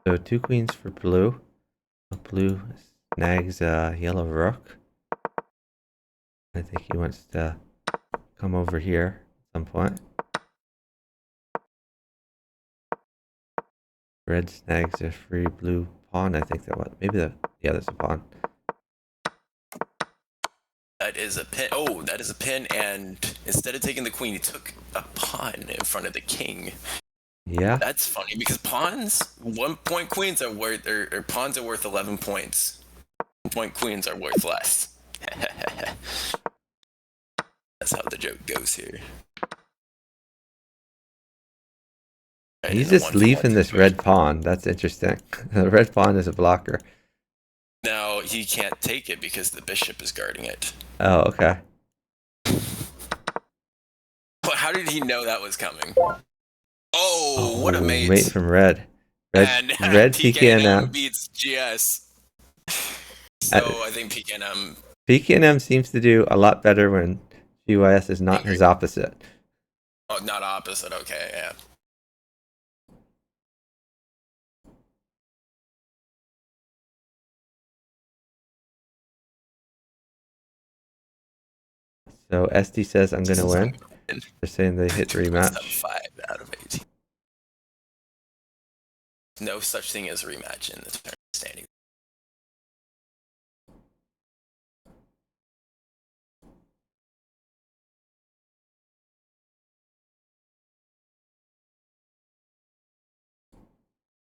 So 2 queens for blue. Blue snags yellow rook. I think he wants to come over here at some point. Red snags a free blue pawn. I think that was maybe there's a pawn. That is a pin. Oh, that is a pin, and instead of taking the queen, he took a pawn in front of the king. Yeah. That's funny because pawns, 1 point queens are worth, or pawns are worth 11 points. 1 point queens are worth less. That's how the joke goes here. Right, He's just leaving this red pawn. That's interesting. The red pawn is a blocker. Now he can't take it because the bishop is guarding it. Oh, okay. But how did he know that was coming? Oh, what a mate! Mate from red. Red PKNM beats GS. So I think PKNM seems to do a lot better when GYS is not his opposite. Oh, not opposite. Okay, yeah. So SD says I'm gonna win. They're saying they hit rematch. 5 out of 18. No such thing as a rematch in this standing.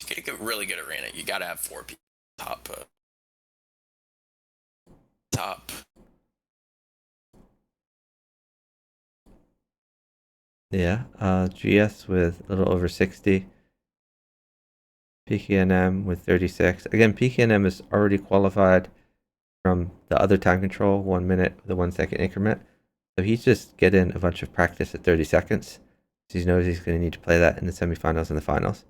To get really good at Rana, you gotta have 4 people top. Yeah, GS with a little over 60. PKNM with 36. Again, PKNM is already qualified from the other time control, 1 minute, the 1 second increment. So he's just getting a bunch of practice at 30 seconds. So he knows he's going to need to play that in the semifinals and the finals,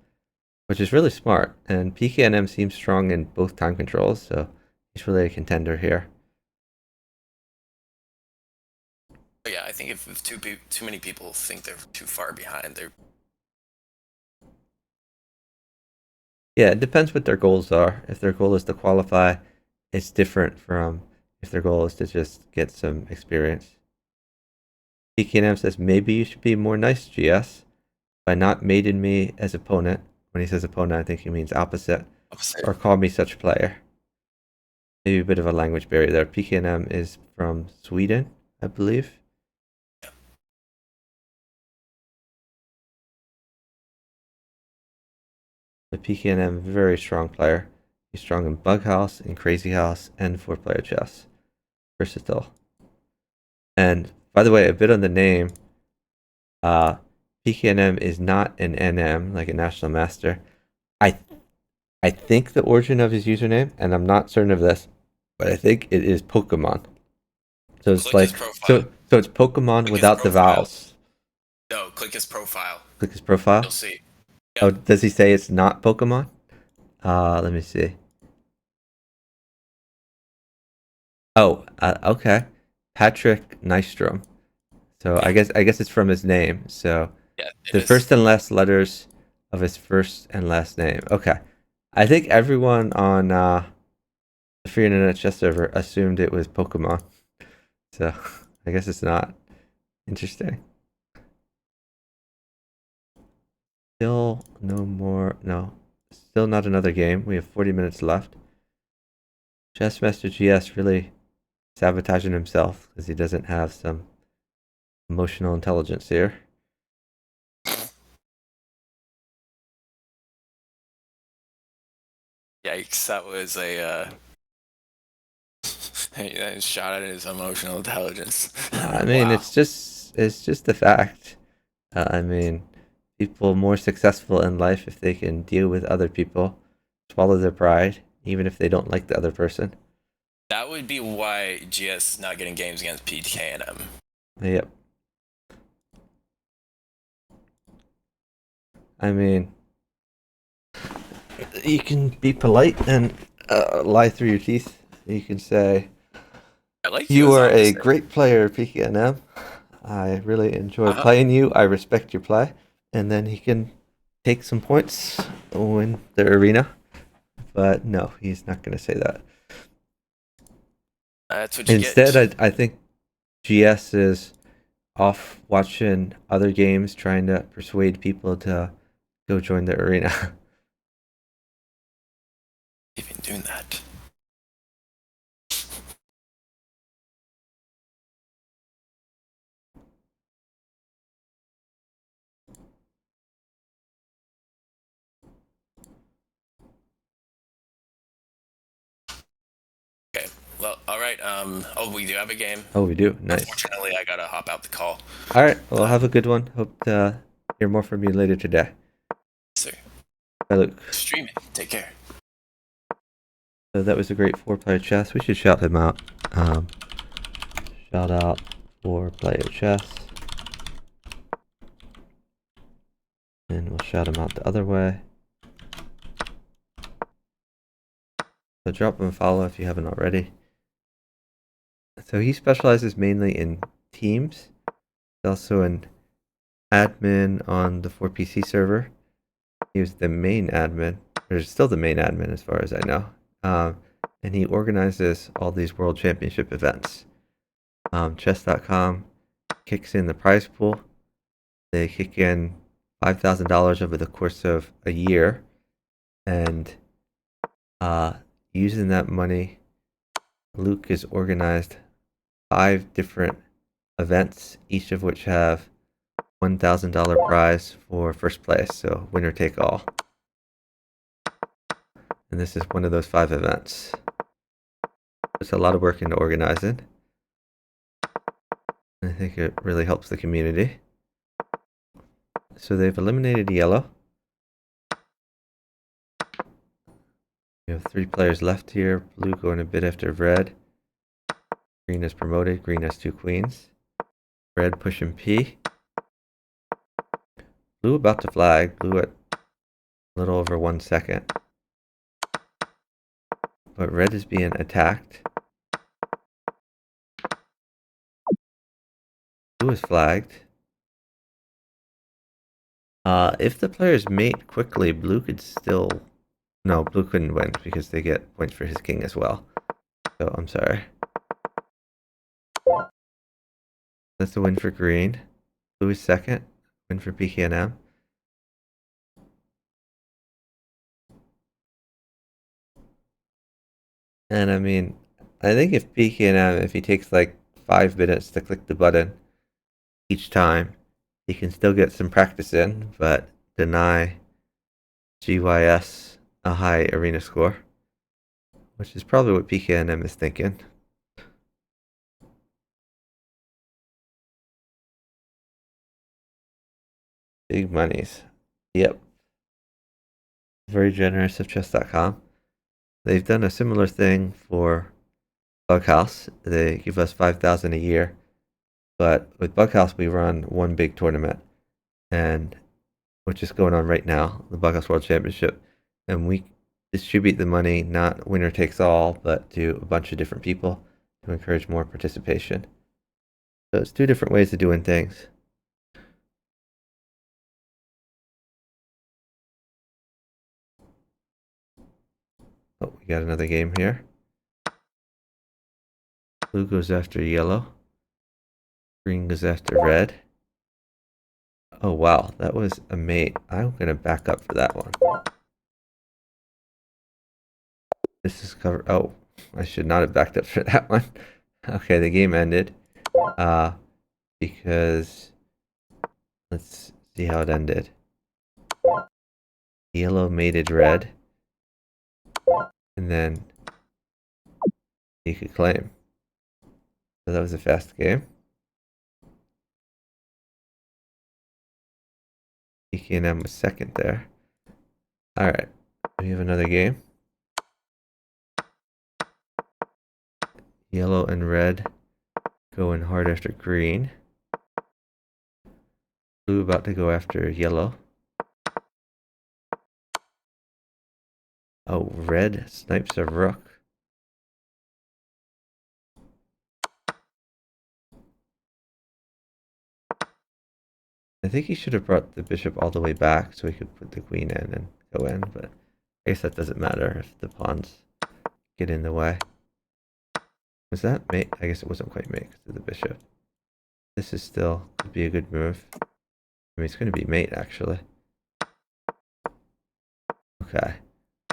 which is really smart. And PKNM seems strong in both time controls, so he's really a contender here. But yeah, I think if too many people think they're too far behind, they're... Yeah, it depends what their goals are. If their goal is to qualify, it's different from if their goal is to just get some experience. PKNM says maybe you should be more nice, GS, by not mating me as opponent. When he says opponent, I think he means opposite. Or call me such player. Maybe a bit of a language barrier there. PKNM is from Sweden, I believe. The PKNM, very strong player. He's strong in Bug House, in Crazy House, and 4-player chess. Versatile. And by the way, a bit on the name. PKNM is not an NM, like a National Master. I think the origin of his username, and I'm not certain of this, but I think it is Pokemon. So it's like so it's Pokemon without the vowels. No, click his profile. Click his profile. You'll see. Yep. Oh, does he say it's not Pokemon? Let me see. Oh, okay. Patrick Nystrom. So I guess it's from his name. So yeah, the first and last letters of his first and last name. Okay. I think everyone on the Free Internet Chess server assumed it was Pokemon. So I guess it's not. Interesting. Still still not another game. We have 40 minutes left. Chessmaster GS really sabotaging himself because he doesn't have some emotional intelligence here. Yikes, that was a shot at his emotional intelligence. I mean, wow. it's just a fact. I mean, people more successful in life if they can deal with other people, swallow their pride, even if they don't like the other person. That would be why GS is not getting games against PKNM. Yep. I mean, you can be polite and lie through your teeth. You can say, I like you "You as are long a as great player, PKNM. I really enjoy uh-huh. playing you. I respect your play." And then he can take some points, win the arena. But no, he's not going to say that. That's what you Instead, get. I think GS is off watching other games, trying to persuade people to go join the arena. Even doing that. Okay. Well, all right. Oh, we do have a game. Oh, we do. Nice. Unfortunately, I gotta hop out the call. All right. Well, have a good one. Hope to hear more from you later today. So, Bye, Luke. streaming. Take care. So that was a great 4-player chess. We should shout him out. Shout out 4-player chess. And we'll shout him out the other way. So drop him a follow if you haven't already. So he specializes mainly in teams. He's also an admin on the 4PC server. He was the main admin, or still the main admin as far as I know. And he organizes all these world championship events. Chess.com kicks in the prize pool. They kick in $5,000 over the course of a year. And using that money, Luke has organized 5 different events, each of which have $1,000 prize for first place, so winner take all. And this is one of those 5 events. It's a lot of work into organizing. I think it really helps the community. So they've eliminated yellow. We have 3 players left here. Blue going a bit after red. Green is promoted. Green has 2 queens. Red pushing P. Blue about to flag. Blue at a little over 1 second. But red is being attacked. Blue is flagged. If the players mate quickly, blue could still... No, blue couldn't win because they get points for his king as well. So, I'm sorry. That's a win for green. Blue is second. Win for PKNM. And I mean, I think if PKNM, if he takes like 5 minutes to click the button each time, he can still get some practice in, but deny GYS a high arena score, which is probably what PKNM is thinking. Big monies. Yep. Very generous of chess.com. They've done a similar thing for Bughouse. They give us 5,000 a year, but with Bughouse we run one big tournament, and which is going on right now, the Bughouse World Championship, and we distribute the money not winner takes all, but to a bunch of different people to encourage more participation. So it's 2 different ways of doing things. Oh, we got another game here. Blue goes after yellow. Green goes after red. Oh wow, that was a mate. I'm gonna back up for that one. This is cover. Oh, I should not have backed up for that one. Okay, the game ended. Because let's see how it ended. Yellow mated red, and then he could claim. So that was a fast game. PKNM was second there. Alright, we have another game. Yellow and red going hard after green. Blue about to go after yellow. Oh, red snipes a rook. I think he should have brought the bishop all the way back so he could put the queen in and go in, but I guess that doesn't matter if the pawns get in the way. Was that mate? I guess it wasn't quite mate because of the bishop. This is still could be a good move. I mean, it's going to be mate actually. Okay.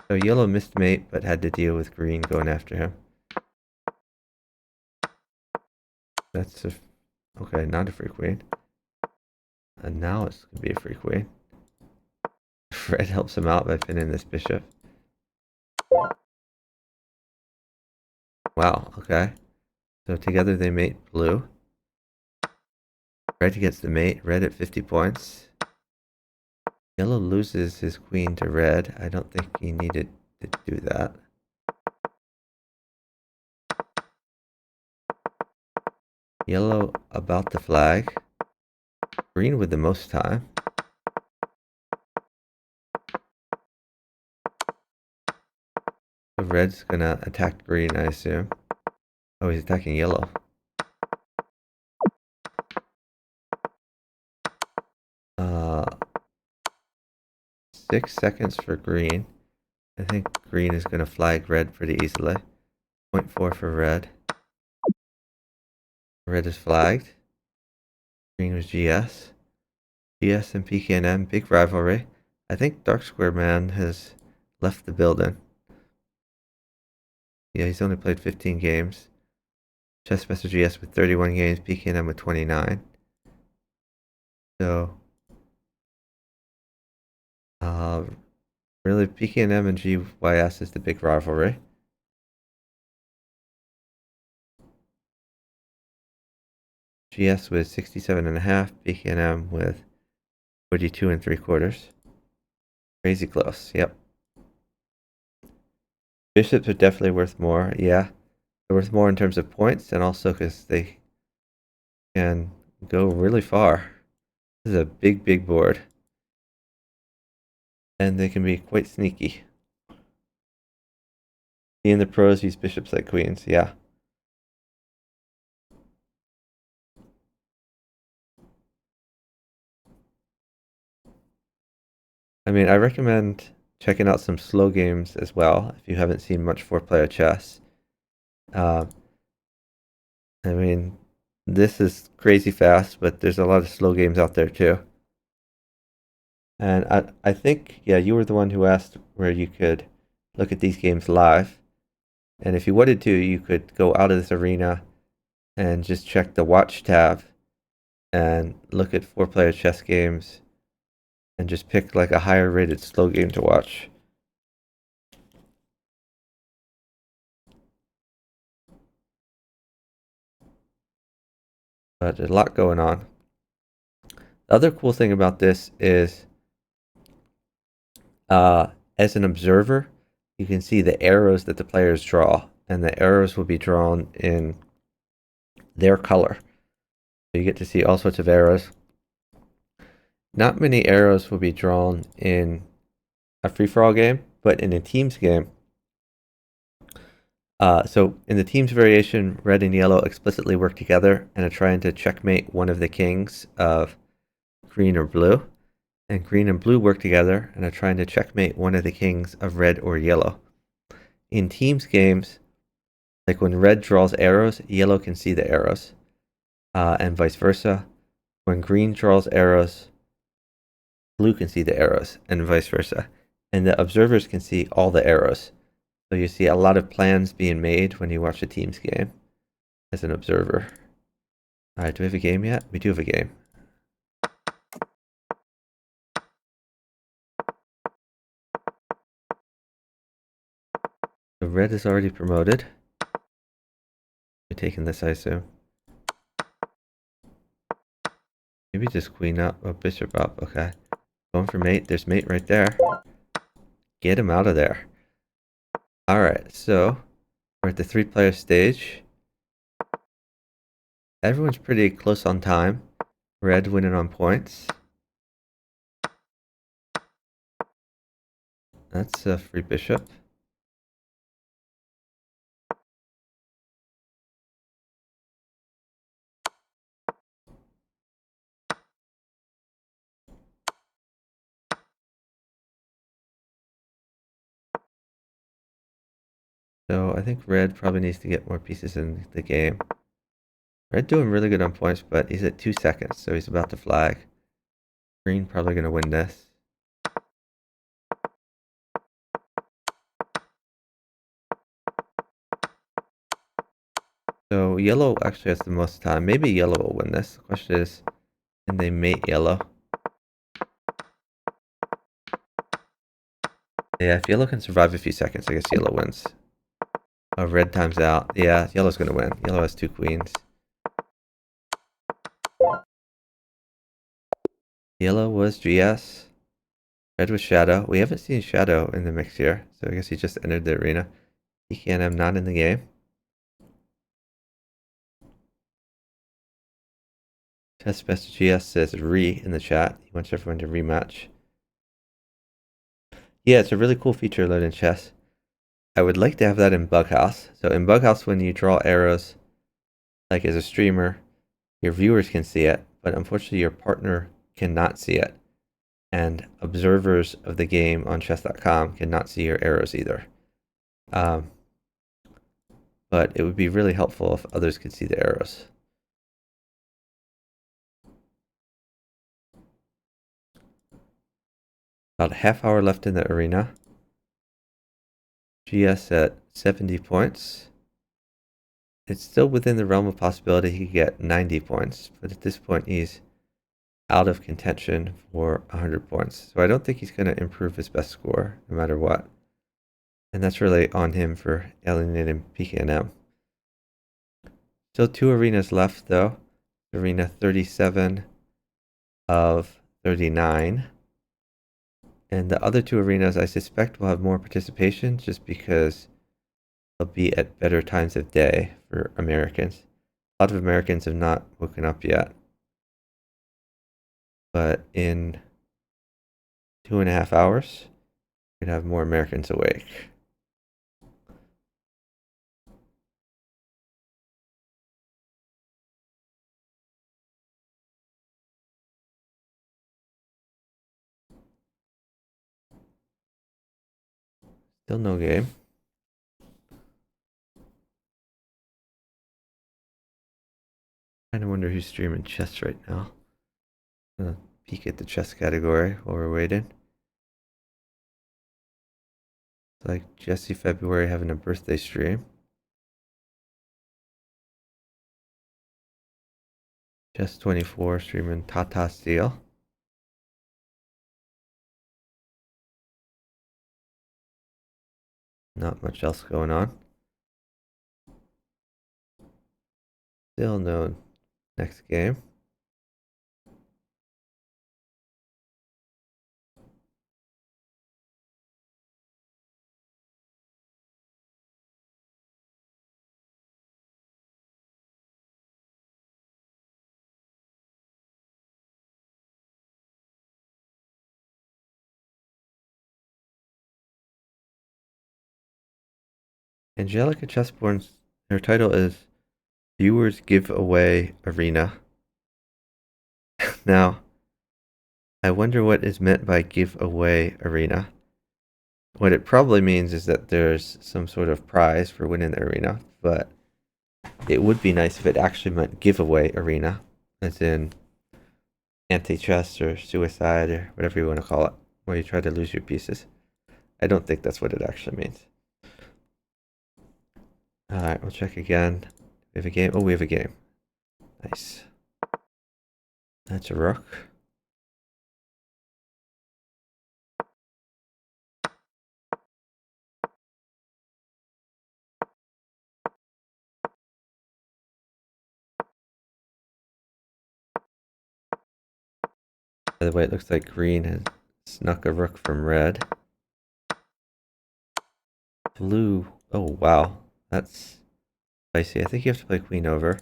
So yellow missed mate, but had to deal with green going after him. That's a... Okay, not a free queen. And now it's going to be a free queen. Red helps him out by pinning this bishop. Wow, okay. So together they mate blue. Red gets the mate, red at 50 points. Yellow loses his queen to red. I don't think he needed to do that. Yellow about the flag. Green with the most time. So red's gonna attack green, I assume. Oh, he's attacking yellow. Uh, 6 seconds for green. I think green is gonna flag red pretty easily. 0.4 for red. Red is flagged. Green was GS. GS and PKNM, big rivalry. I think Dark Square Man has left the building. Yeah, he's only played 15 games. Chessmaster GS with 31 games, PKNM with 29. So, really, PKNM and GYS is the big rivalry. GS with 67.5, PKNM with 42 3/4. Crazy close, yep. Bishops are definitely worth more, yeah. They're worth more in terms of points and also because they can go really far. This is a big, big board. And they can be quite sneaky. In the pros, use bishops like queens, yeah. I mean, I recommend checking out some slow games as well if you haven't seen much 4-player chess. I mean, this is crazy fast, but there's a lot of slow games out there too. And I think, yeah, you were the one who asked where you could look at these games live. And if you wanted to, you could go out of this arena and just check the watch tab and look at 4-player chess games and just pick like a higher rated slow game to watch. But there's a lot going on. The other cool thing about this is as an observer, you can see the arrows that the players draw, and the arrows will be drawn in their color. So you get to see all sorts of arrows. Not many arrows will be drawn in a free-for-all game, but in a teams game. So in the teams variation, red and yellow explicitly work together and are trying to checkmate one of the kings of green or blue. And green and blue work together and are trying to checkmate one of the kings of red or yellow. In teams games, like when red draws arrows, yellow can see the arrows, and vice versa. When green draws arrows, blue can see the arrows, and vice versa. And the observers can see all the arrows. So you see a lot of plans being made when you watch a teams game as an observer. All right, do we have a game yet? We do have a game. So red is already promoted. We're taking this, I assume. Maybe just queen up, or bishop up, okay. Going for mate, there's mate right there. Get him out of there. Alright, so we're at the 3-player stage. Everyone's pretty close on time. Red winning on points. That's a free bishop. So I think red probably needs to get more pieces in the game. Red doing really good on points, but he's at 2 seconds, so he's about to flag. Green probably going to win this. So yellow actually has the most time. Maybe yellow will win this. The question is, can they mate yellow? Yeah, if yellow can survive a few seconds, I guess yellow wins. Oh, red times out. Yeah, yellow's going to win. Yellow has 2 queens. Yellow was GS. Red was Shadow. We haven't seen Shadow in the mix here, so I guess he just entered the arena. PKNM not in the game. Test Best GS says re in the chat. He wants everyone to rematch. Yeah, it's a really cool feature load in chess. I would like to have that in Bughouse. So in Bughouse, when you draw arrows, like as a streamer, your viewers can see it, but unfortunately your partner cannot see it. And observers of the game on chess.com cannot see your arrows either. But it would be really helpful if others could see the arrows. About a half hour left in the arena. GS at 70 points. It's still within the realm of possibility he could get 90 points, but at this point he's out of contention for 100 points. So I don't think he's going to improve his best score no matter what. And that's really on him for alienating PKNM. Still 2 arenas left though. Arena 37 of 39. And the other 2 arenas I suspect will have more participation just because they'll be at better times of day for Americans. A lot of Americans have not woken up yet. But in 2.5 hours, we'd have more Americans awake. Still no game. Kind of wonder who's streaming chess right now. I'm gonna peek at the chess category while we're waiting. It's like Jesse February having a birthday stream. Chess 24 streaming Tata Steel. Not much else going on. Still no next game. Angelica Chessborn's her title is Viewers Give Away Arena. Now, I wonder what is meant by give away arena. What it probably means is that there's some sort of prize for winning the arena, but it would be nice if it actually meant giveaway arena, as in anti-chess or suicide or whatever you want to call it, where you try to lose your pieces. I don't think that's what it actually means. Alright, we'll check again. We have a game. Oh, we have a game. Nice. That's a rook. By the way, it looks like green has snuck a rook from red. Blue. Oh, wow. That's spicy. I think you have to play queen over.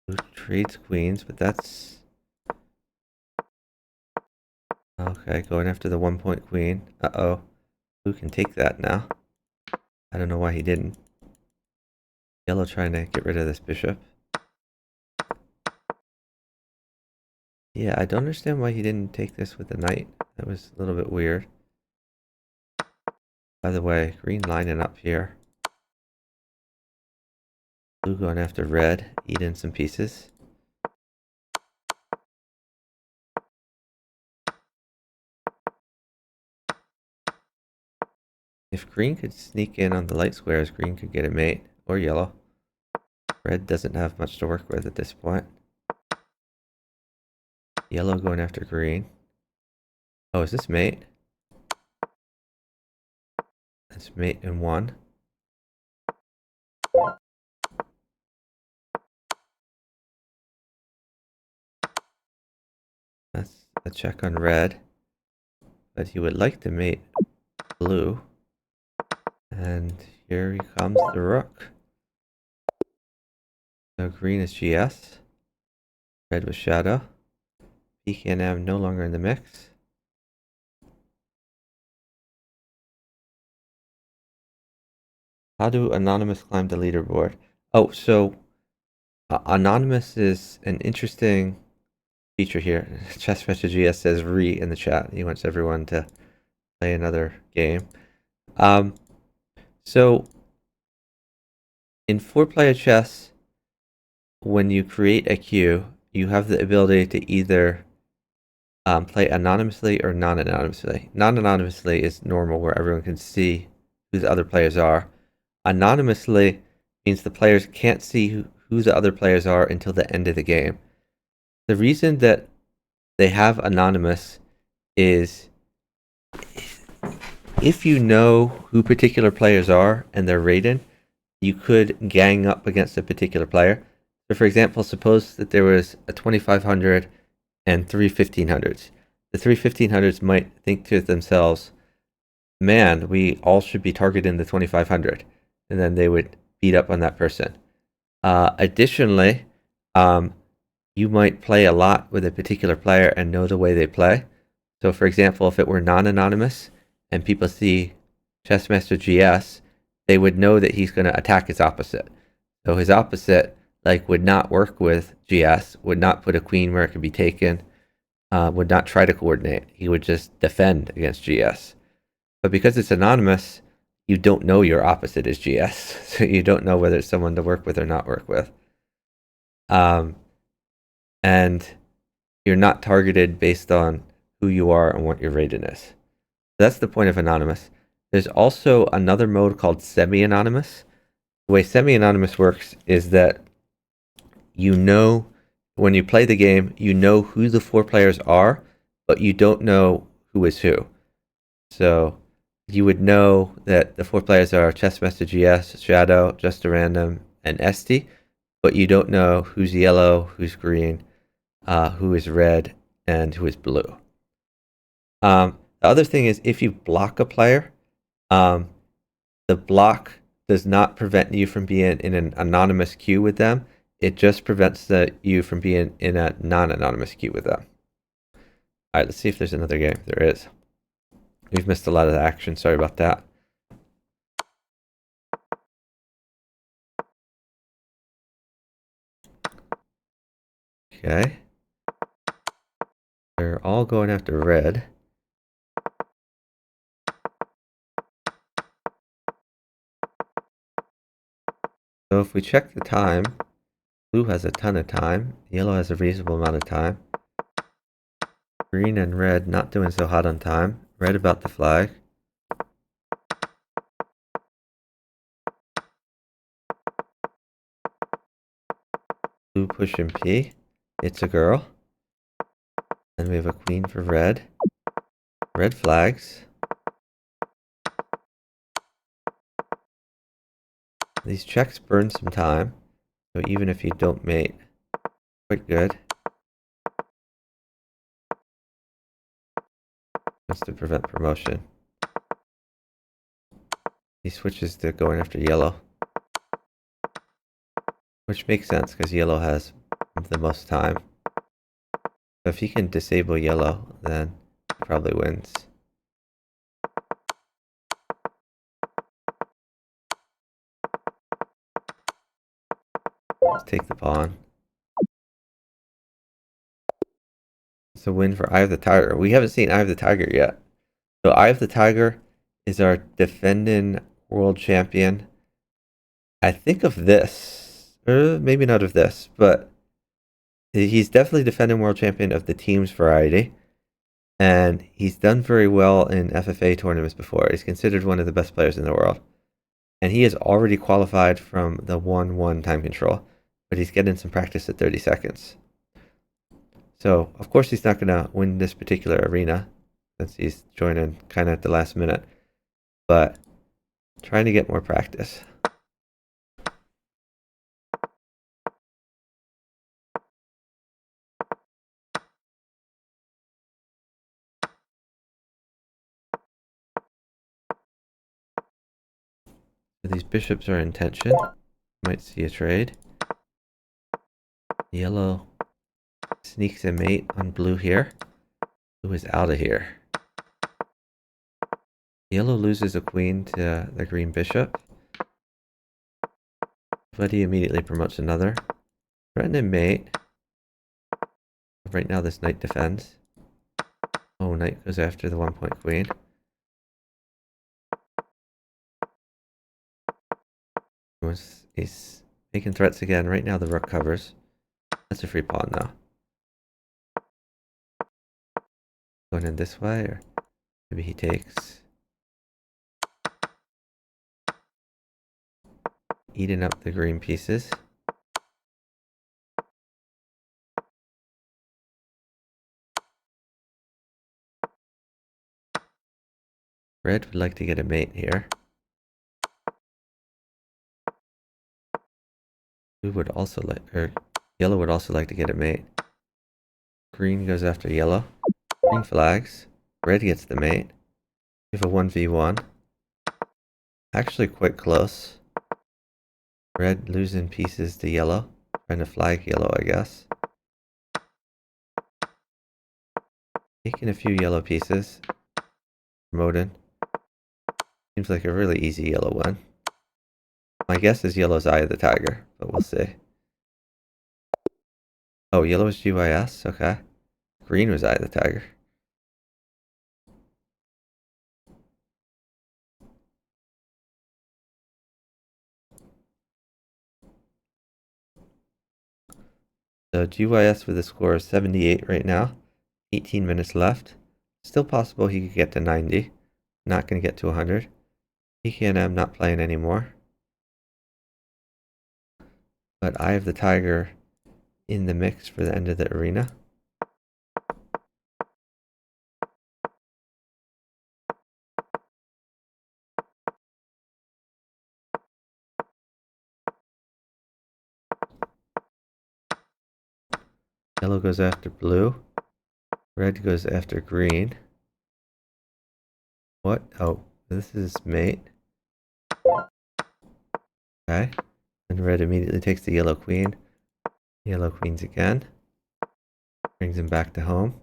Blue trades queens, but that's... Okay, going after the 1-point queen. Uh-oh. Blue can take that now. I don't know why he didn't. Yellow trying to get rid of this bishop. Yeah, I don't understand why he didn't take this with the knight. That was a little bit weird. By the way, green lining up here. Blue going after red, eating some pieces. If green could sneak in on the light squares, green could get a mate, or yellow. Red doesn't have much to work with at this point. Yellow going after green. Oh, is this mate? That's mate in 1. That's a check on red. But he would like to mate blue. And here he comes the rook. So green is GS. Red was shadow. PKNM no longer in the mix. How do Anonymous climb the leaderboard? Oh, so Anonymous is an interesting feature here. ChessMesterGS says re in the chat. He wants everyone to play another game. So in 4-player chess, when you create a queue, you have the ability to either play anonymously or non-anonymously. Non-anonymously is normal, where everyone can see who the other players are. Anonymously means the players can't see who the other players are until the end of the game. The reason that they have anonymous is if you know who particular players are and they're rated, you could gang up against a particular player. So for example, suppose that there was a 2500 and 3 1500s. The 3 1500s might think to themselves, man, we all should be targeting the 2500. And then they would beat up on that person. Additionally, you might play a lot with a particular player and know the way they play. So for example, if it were non-anonymous and people see ChessMesterGS, they would know that he's going to attack his opposite. So his opposite would not work with GS, would not put a queen where it could be taken, would not try to coordinate. He would just defend against GS. But because it's anonymous, you don't know your opposite is GS. So you don't know whether it's someone to work with or not work with. And you're not targeted based on who you are and what your rating is. That's the point of anonymous. There's also another mode called semi-anonymous. The way semi-anonymous works is that you know when you play the game, you know who the 4 players are, but you don't know who is who. So you would know that the 4 players are ChessMesterGS, Shadow, Just a Random, and Esty, but you don't know who's yellow, who's green, who is red, and who is blue. The other thing is if you block a player, the block does not prevent you from being in an anonymous queue with them. It just prevents you from being in a non-anonymous queue with them. All right, let's see if there's another game. There is. We've missed a lot of the action. Sorry about that. Okay. They're all going after red. So if we check the time, blue has a ton of time. Yellow has a reasonable amount of time. Green and red not doing so hot on time. Red about the flag. Blue pushing P. It's a girl. Then we have a queen for red. Red flags. These checks burn some time, so even if you don't mate, quite good. Just to prevent promotion. He switches to going after yellow. Which makes sense, because yellow has the most time. So if he can disable yellow, then he probably wins. Let's take the pawn. It's a win for Eye of the Tiger. We haven't seen Eye of the Tiger yet. So Eye of the Tiger is our defending world champion. I think of this, or maybe not of this, but he's definitely defending world champion of the teams variety. And he's done very well in FFA tournaments before. He's considered one of the best players in the world. And he has already qualified from the 1-1 time control, but he's getting some practice at 30 seconds. So, of course, he's not going to win this particular arena since he's joining kind of at the last minute, but trying to get more practice. So these bishops are in tension. Might see a trade. Yellow sneaks a mate on blue here. Blue is out of here. Yellow loses a queen to the green bishop, but he immediately promotes another. Threatening mate. Right now this knight defends. Oh, knight goes after the 1-point queen. He's making threats again. Right now the rook covers. That's a free pawn now. Going in this way, or maybe he takes. Eating up the green pieces. Red would like to get a mate here. Blue would also like, or yellow would also like to get a mate. Green goes after yellow. Green flags. Red gets the mate. We have a 1v1. Actually quite close. Red losing pieces to yellow. Trying to flag yellow, I guess. Taking a few yellow pieces. Promoting. Seems like a really easy yellow one. My guess is yellow's Eye of the Tiger, but we'll see. Oh, yellow is GYS? Okay. Green was Eye of the Tiger. So GYS with a score of 78 right now. 18 minutes left. Still possible he could get to 90. Not going to get to 100. PKNM not playing anymore. But Eye of the Tiger in the mix for the end of the arena. Yellow goes after blue. Red goes after green. What? Oh, this is mate. Okay. And red immediately takes the yellow queen. Yellow queens again. Brings him back to home.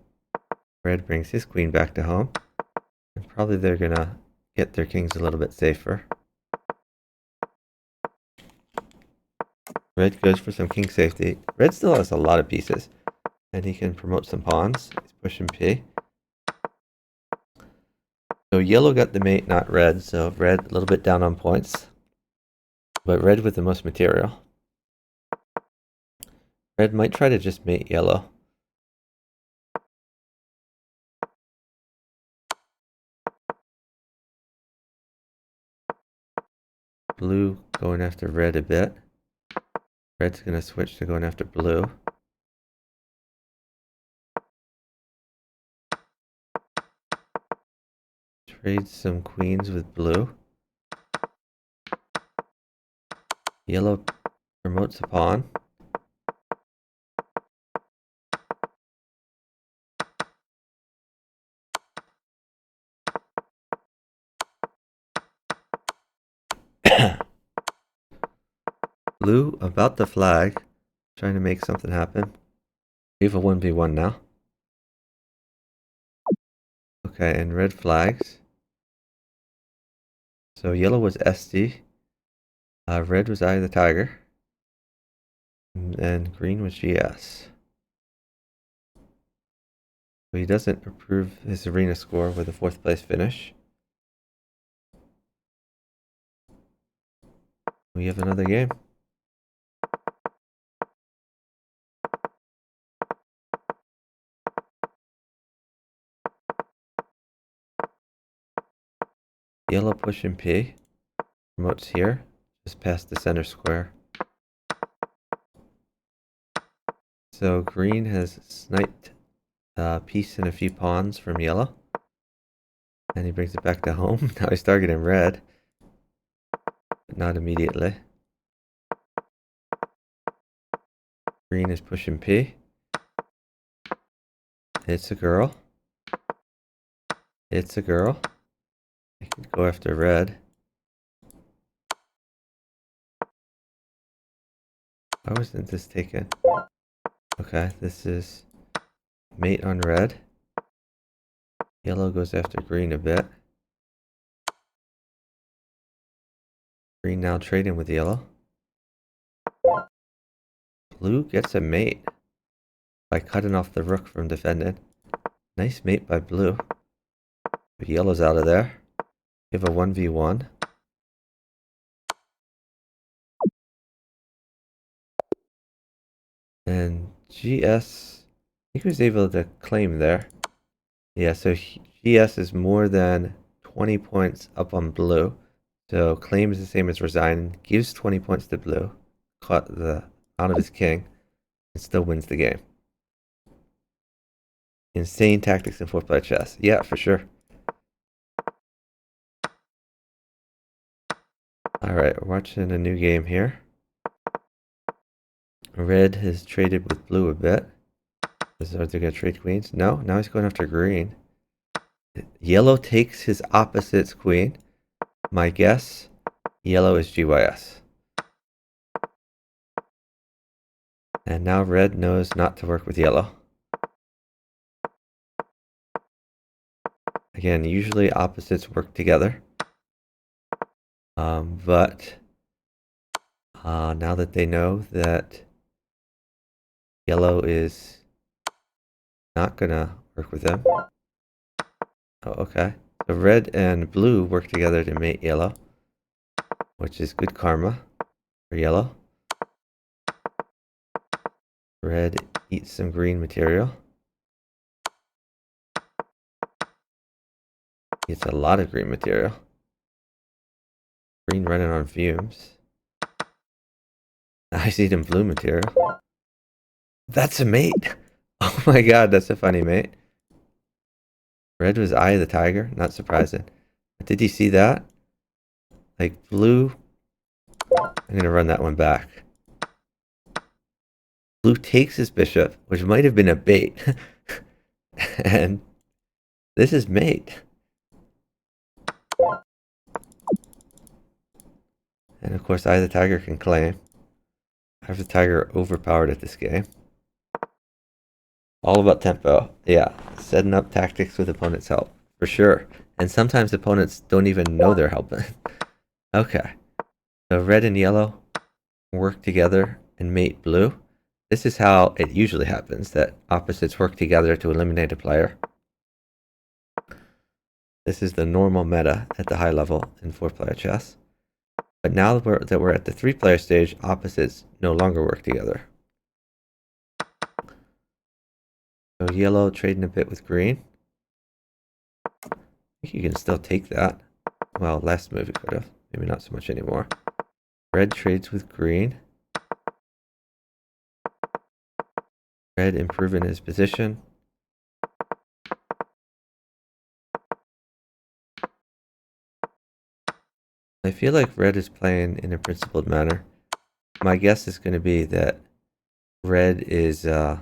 Red brings his queen back to home. And probably they're gonna get their kings a little bit safer. Red goes for some king safety. Red still has a lot of pieces. And he can promote some pawns. He's pushing P. So yellow got the mate, not red. So red a little bit down on points. But red with the most material. Red might try to just mate yellow. Blue going after red a bit. Red's going to switch to going after blue. Trade some queens with blue. Yellow promotes a pawn. Blue about the flag, trying to make something happen. We have a 1v1 now. Okay, and red flags. So yellow was SD. Red was Eye of the Tiger. And green was GS. So he doesn't improve his arena score with a 4th place finish. We have another game. Yellow pushing P. Remote's here, just past the center square. So green has sniped a piece and a few pawns from yellow. And he brings it back to home. Now he's targeting red. But not immediately. Green is pushing P. It's a girl. It's a girl. I could go after red. Why wasn't this taken? Okay, this is mate on red. Yellow goes after green a bit. Green now trading with yellow. Blue gets a mate by cutting off the rook from defending. Nice mate by blue. But yellow's out of there. You have a 1v1. And GS, I think he was able to claim there. Yeah, so GS is more than 20 points up on blue. So claim is the same as resign. Gives 20 points to blue. Caught the out of his king. And still wins the game. Insane tactics in 4-player chess. Yeah, for sure. Alright, we're watching a new game here. Red has traded with blue a bit. Are they going to trade queens? No, now he's going after green. Yellow takes his opposite's queen. My guess, yellow is GYS. And now red knows not to work with yellow. Again, usually opposites work together. But now that they know that yellow is not gonna work with them. Oh, okay. So red and blue work together to mate yellow, which is good karma for yellow. Red eats some green material. Gets a lot of green material. Green running on fumes. I see them blue material. That's a mate. Oh my god, that's a funny mate. Red was Eye of the Tiger, not surprising. But did you see that? Like blue. I'm gonna run that one back. Blue takes his bishop, which might have been a bait. And this is mate. And of course, Eye of the Tiger can claim. Eye of the Tiger overpowered at this game. All about tempo. Yeah, setting up tactics with opponents' help. For sure. And sometimes opponents don't even know they're helping. Okay. So red and yellow work together and mate blue. This is how it usually happens, that opposites work together to eliminate a player. This is the normal meta at the high level in 4-player chess. But now that we're at the 3-player stage, opposites no longer work together. So yellow trading a bit with green. I think you can still take that. Well, last move you could have. Maybe not so much anymore. Red trades with green. Red improving his position. I feel like red is playing in a principled manner. My guess is going to be that red is Eye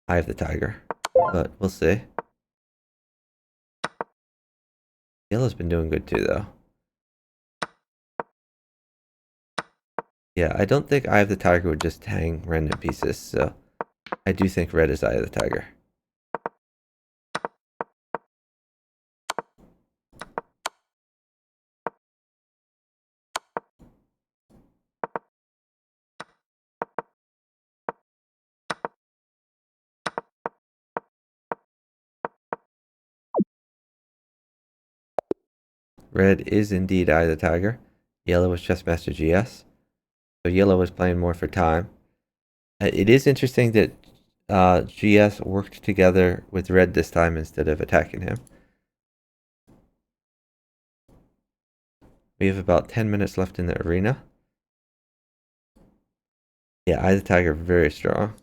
of the Tiger, but we'll see. Yellow's been doing good too, though. Yeah, I don't think Eye of the Tiger would just hang random pieces, so I do think red is Eye of the Tiger. Red is indeed Eye of the Tiger. Yellow is Chessmaster GS. So yellow is playing more for time. It is interesting that GS worked together with red this time instead of attacking him. We have about 10 minutes left in the arena. Yeah, Eye of the Tiger, very strong.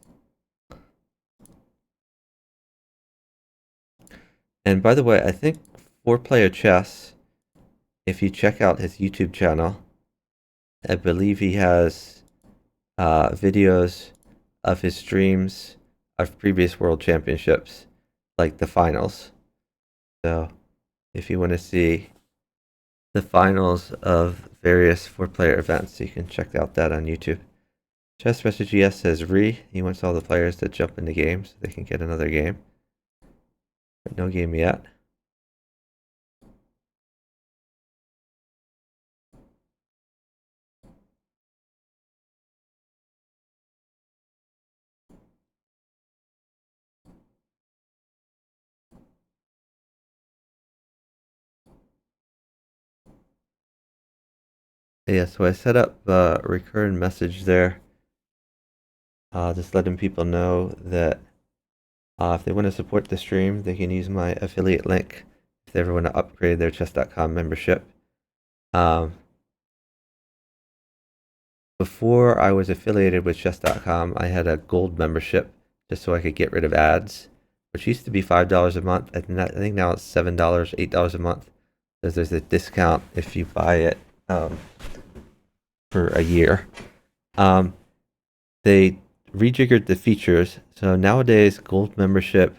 And by the way, I think 4Player Chess, if you check out his YouTube channel, I believe he has videos of his streams of previous world championships, like the finals. So if you want to see the finals of various 4Player events, you can check out that on YouTube. Chess vs. GS says he wants all the players to jump in the game so they can get another game. But no game yet. Yeah, so I set up a recurring message there, just letting people know that if they want to support the stream, they can use my affiliate link if they ever want to upgrade their chess.com membership. Before I was affiliated with chess.com, I had a gold membership just so I could get rid of ads, which used to be $5 a month. I think now it's $7, $8 a month. Because there's a discount if you buy it for a year. They rejiggered the features, so nowadays gold membership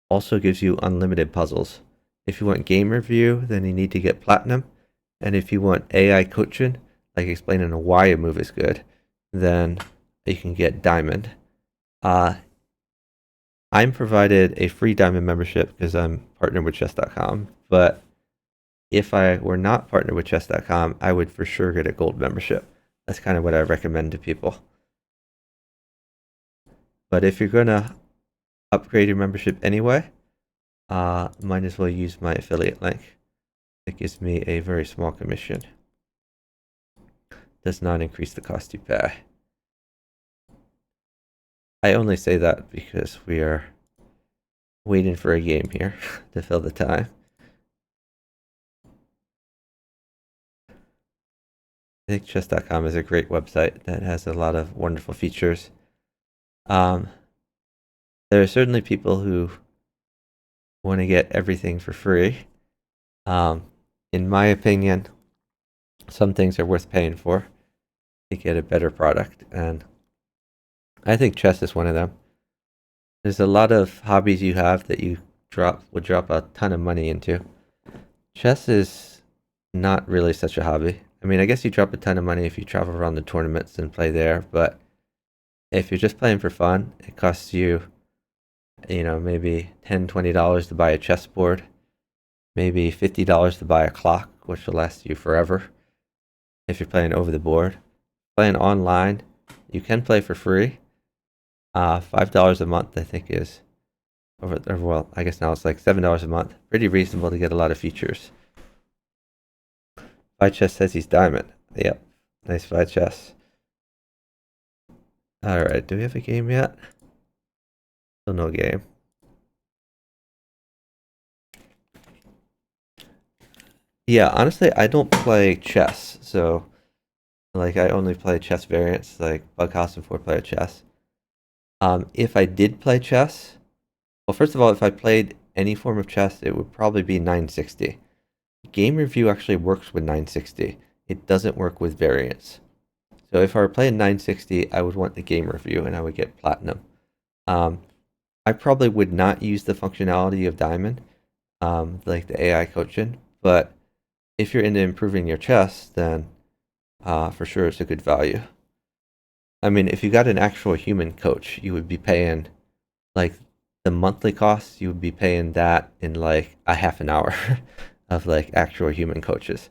also gives you unlimited puzzles. If you want game review, then you need to get platinum, and if you want AI coaching, like explaining why a move is good, then you can get diamond. I'm provided a free diamond membership because I'm partnered with chess.com, but if I were not partnered with chess.com, I would for sure get a gold membership. That's kind of what I recommend to people. But if you're gonna upgrade your membership anyway, might as well use my affiliate link. It gives me a very small commission. Does not increase the cost you pay. I only say that because we are waiting for a game here to fill the time. I think chess.com is a great website that has a lot of wonderful features. There are certainly people who want to get everything for free. In my opinion, some things are worth paying for to get a better product, and I think chess is one of them. There's a lot of hobbies you have that you would drop a ton of money into. Chess is not really such a hobby. I mean, I guess you drop a ton of money if you travel around the tournaments and play there, but if you're just playing for fun, it costs you, maybe $10, $20 to buy a chessboard, maybe $50 to buy a clock, which will last you forever if you're playing over the board. Playing online, you can play for free. $5 a month, I think, is well, I guess now it's like $7 a month. Pretty reasonable to get a lot of features. Chess says he's diamond. Yep, nice Chess. All right, do we have a game yet? Still no game. Yeah, honestly, I don't play chess, so like I only play chess variants like Bughouse and 4Player Chess. If I did play chess, well, first of all, if I played any form of chess, it would probably be 960. Game review actually works with 960. It doesn't work with variants. So if I were playing 960, I would want the game review and I would get platinum. I probably would not use the functionality of Diamond, like the AI coaching, but if you're into improving your chess, then for sure it's a good value. I mean, if you got an actual human coach, you would be paying like the monthly costs, you would be paying that in like a half an hour of like actual human coaches.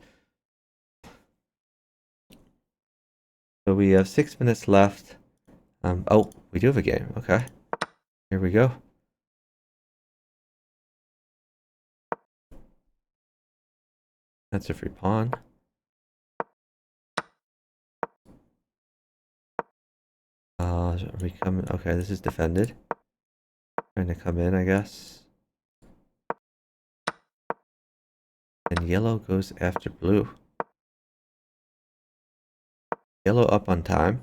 So we have 6 minutes left. Oh, we do have a game. Okay. Here we go. That's a free pawn. Are we coming? Okay, this is defended. Trying to come in, I guess. And yellow goes after blue. Yellow up on time.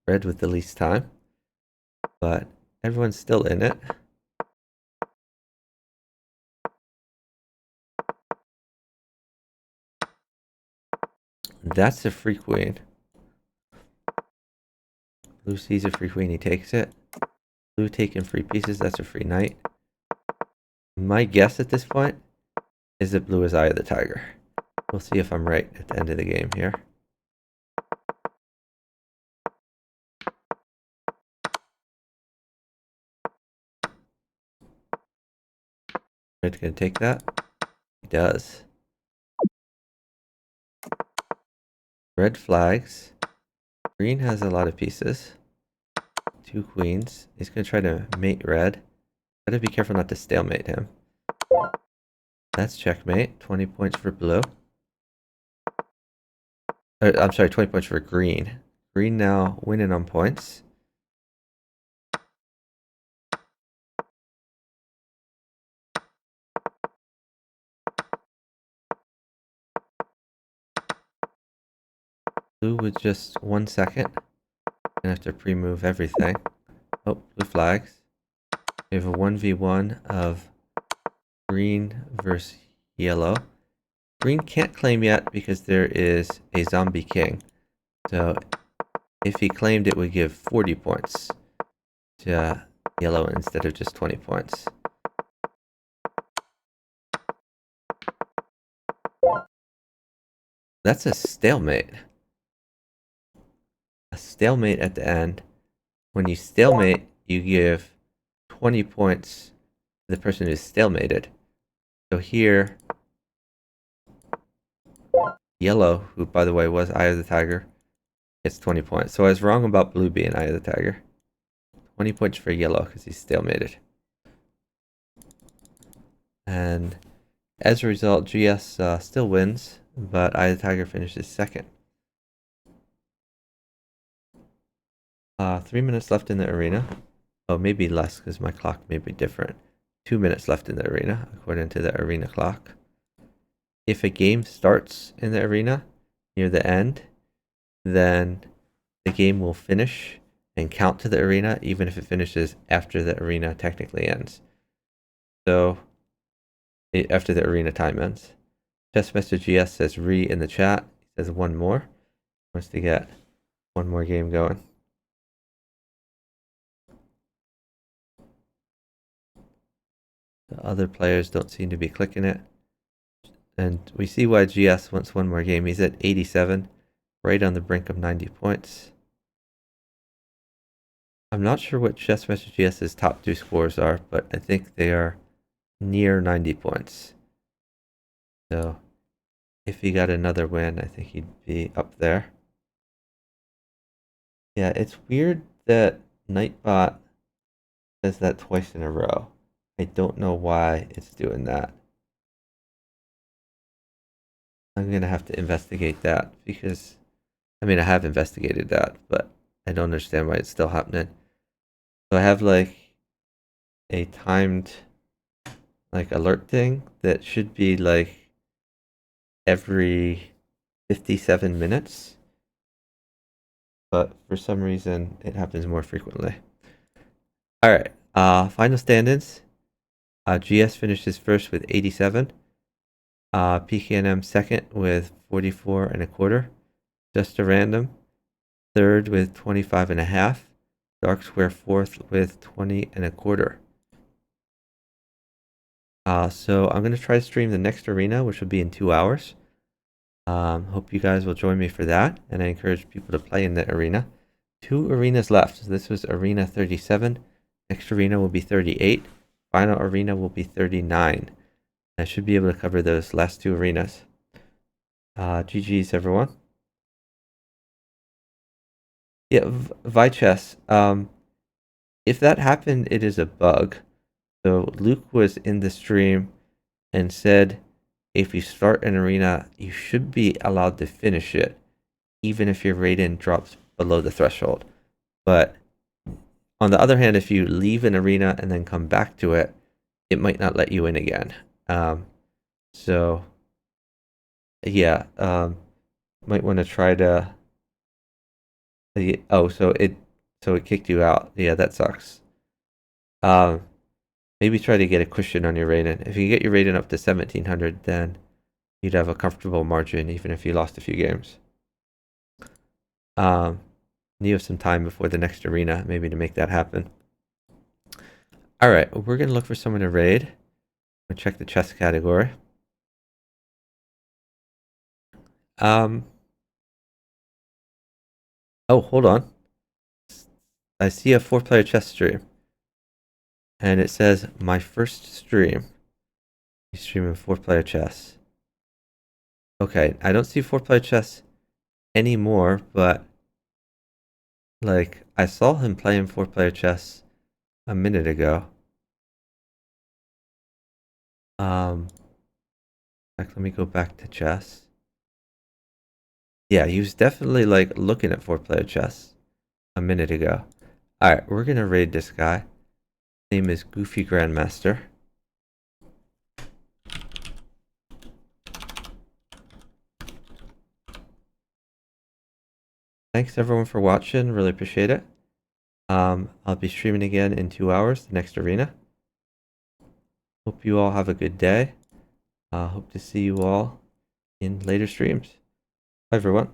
Red with the least time. But everyone's still in it. That's a free queen. Blue sees a free queen, he takes it. Blue taking free pieces, that's a free knight. My guess at this point is that blue is Eye of the Tiger. We'll see if I'm right at the end of the game here. Red's gonna take that. He does. Red flags. Green has a lot of pieces. 2 queens. He's gonna try to mate red. Gotta be careful not to stalemate him. That's checkmate. 20 points for blue. I'm sorry, 20 points for green. Green now winning on points. Blue with just 1 second. Gonna have to pre-move everything. Oh, blue flags. We have a 1v1 of green versus yellow. Green can't claim yet because there is a zombie king. So if he claimed, it would give 40 points to yellow instead of just 20 points. That's a stalemate. A stalemate at the end. When you stalemate, you give 20 points to the person who's stalemated. So here, yellow, who by the way was Eye of the Tiger, gets 20 points. So I was wrong about blue being Eye of the Tiger. 20 points for yellow because he's stalemated. And as a result, GS still wins, but Eye of the Tiger finishes second. 3 minutes left in the arena. Oh, maybe less because my clock may be different. 2 minutes left in the arena, according to the arena clock. If a game starts in the arena near the end, then the game will finish and count to the arena, even if it finishes after the arena technically ends. So, after the arena time ends. Chessmaster GS says re in the chat. He says one more. He wants to get one more game going. The other players don't seem to be clicking it. And we see why GS wants one more game. He's at 87, right on the brink of 90 points. I'm not sure what Chessmaster GS's top 2 scores are, but I think they are near 90 points. So if he got another win, I think he'd be up there. Yeah, it's weird that Nightbot says that twice in a row. I don't know why it's doing that. I'm gonna have to investigate that because, I mean, I have investigated that, but I don't understand why it's still happening. So I have like a timed like alert thing that should be like every 57 minutes, but for some reason it happens more frequently. All right, final standings. GS finishes first with 87. PKNM second with 44 and a quarter. Just a random third with 25 and a half. Dark Square fourth with 20 and a quarter. So I'm going to try to stream the next arena, which will be in 2 hours. Hope you guys will join me for that, and I encourage people to play in the arena. 2 arenas left. So this was arena 37. Next arena will be 38. Final arena will be 39. I should be able to cover those last 2 arenas. GG's everyone. Yeah, Vichess. If that happened, it is a bug. So Luke was in the stream and said, if you start an arena, you should be allowed to finish it, even if your rating drops below the threshold. But on the other hand, if you leave an arena and then come back to it, it might not let you in again. So yeah, might want to try to. Oh, so it kicked you out. Yeah, that sucks. Maybe try to get a cushion on your rating. If you get your rating up to 1700, then you'd have a comfortable margin, even if you lost a few games. You have some time before the next arena, maybe, to make that happen. All right, we're gonna look for someone to raid. We'll check the chess category. Oh, hold on. I see a 4-player chess stream, and it says my first stream. He's streaming 4-player chess. Okay, I don't see 4-player chess anymore, but like I saw him playing 4-player chess a minute ago. Let me go back to chess. Yeah, he was definitely like looking at 4-player chess a minute ago. All right, we're gonna raid this guy. His name is Goofy Grandmaster. Thanks everyone for watching. Really appreciate it. I'll be streaming again in 2 hours, the next arena. Hope you all have a good day. Hope to see you all in later streams. Bye everyone.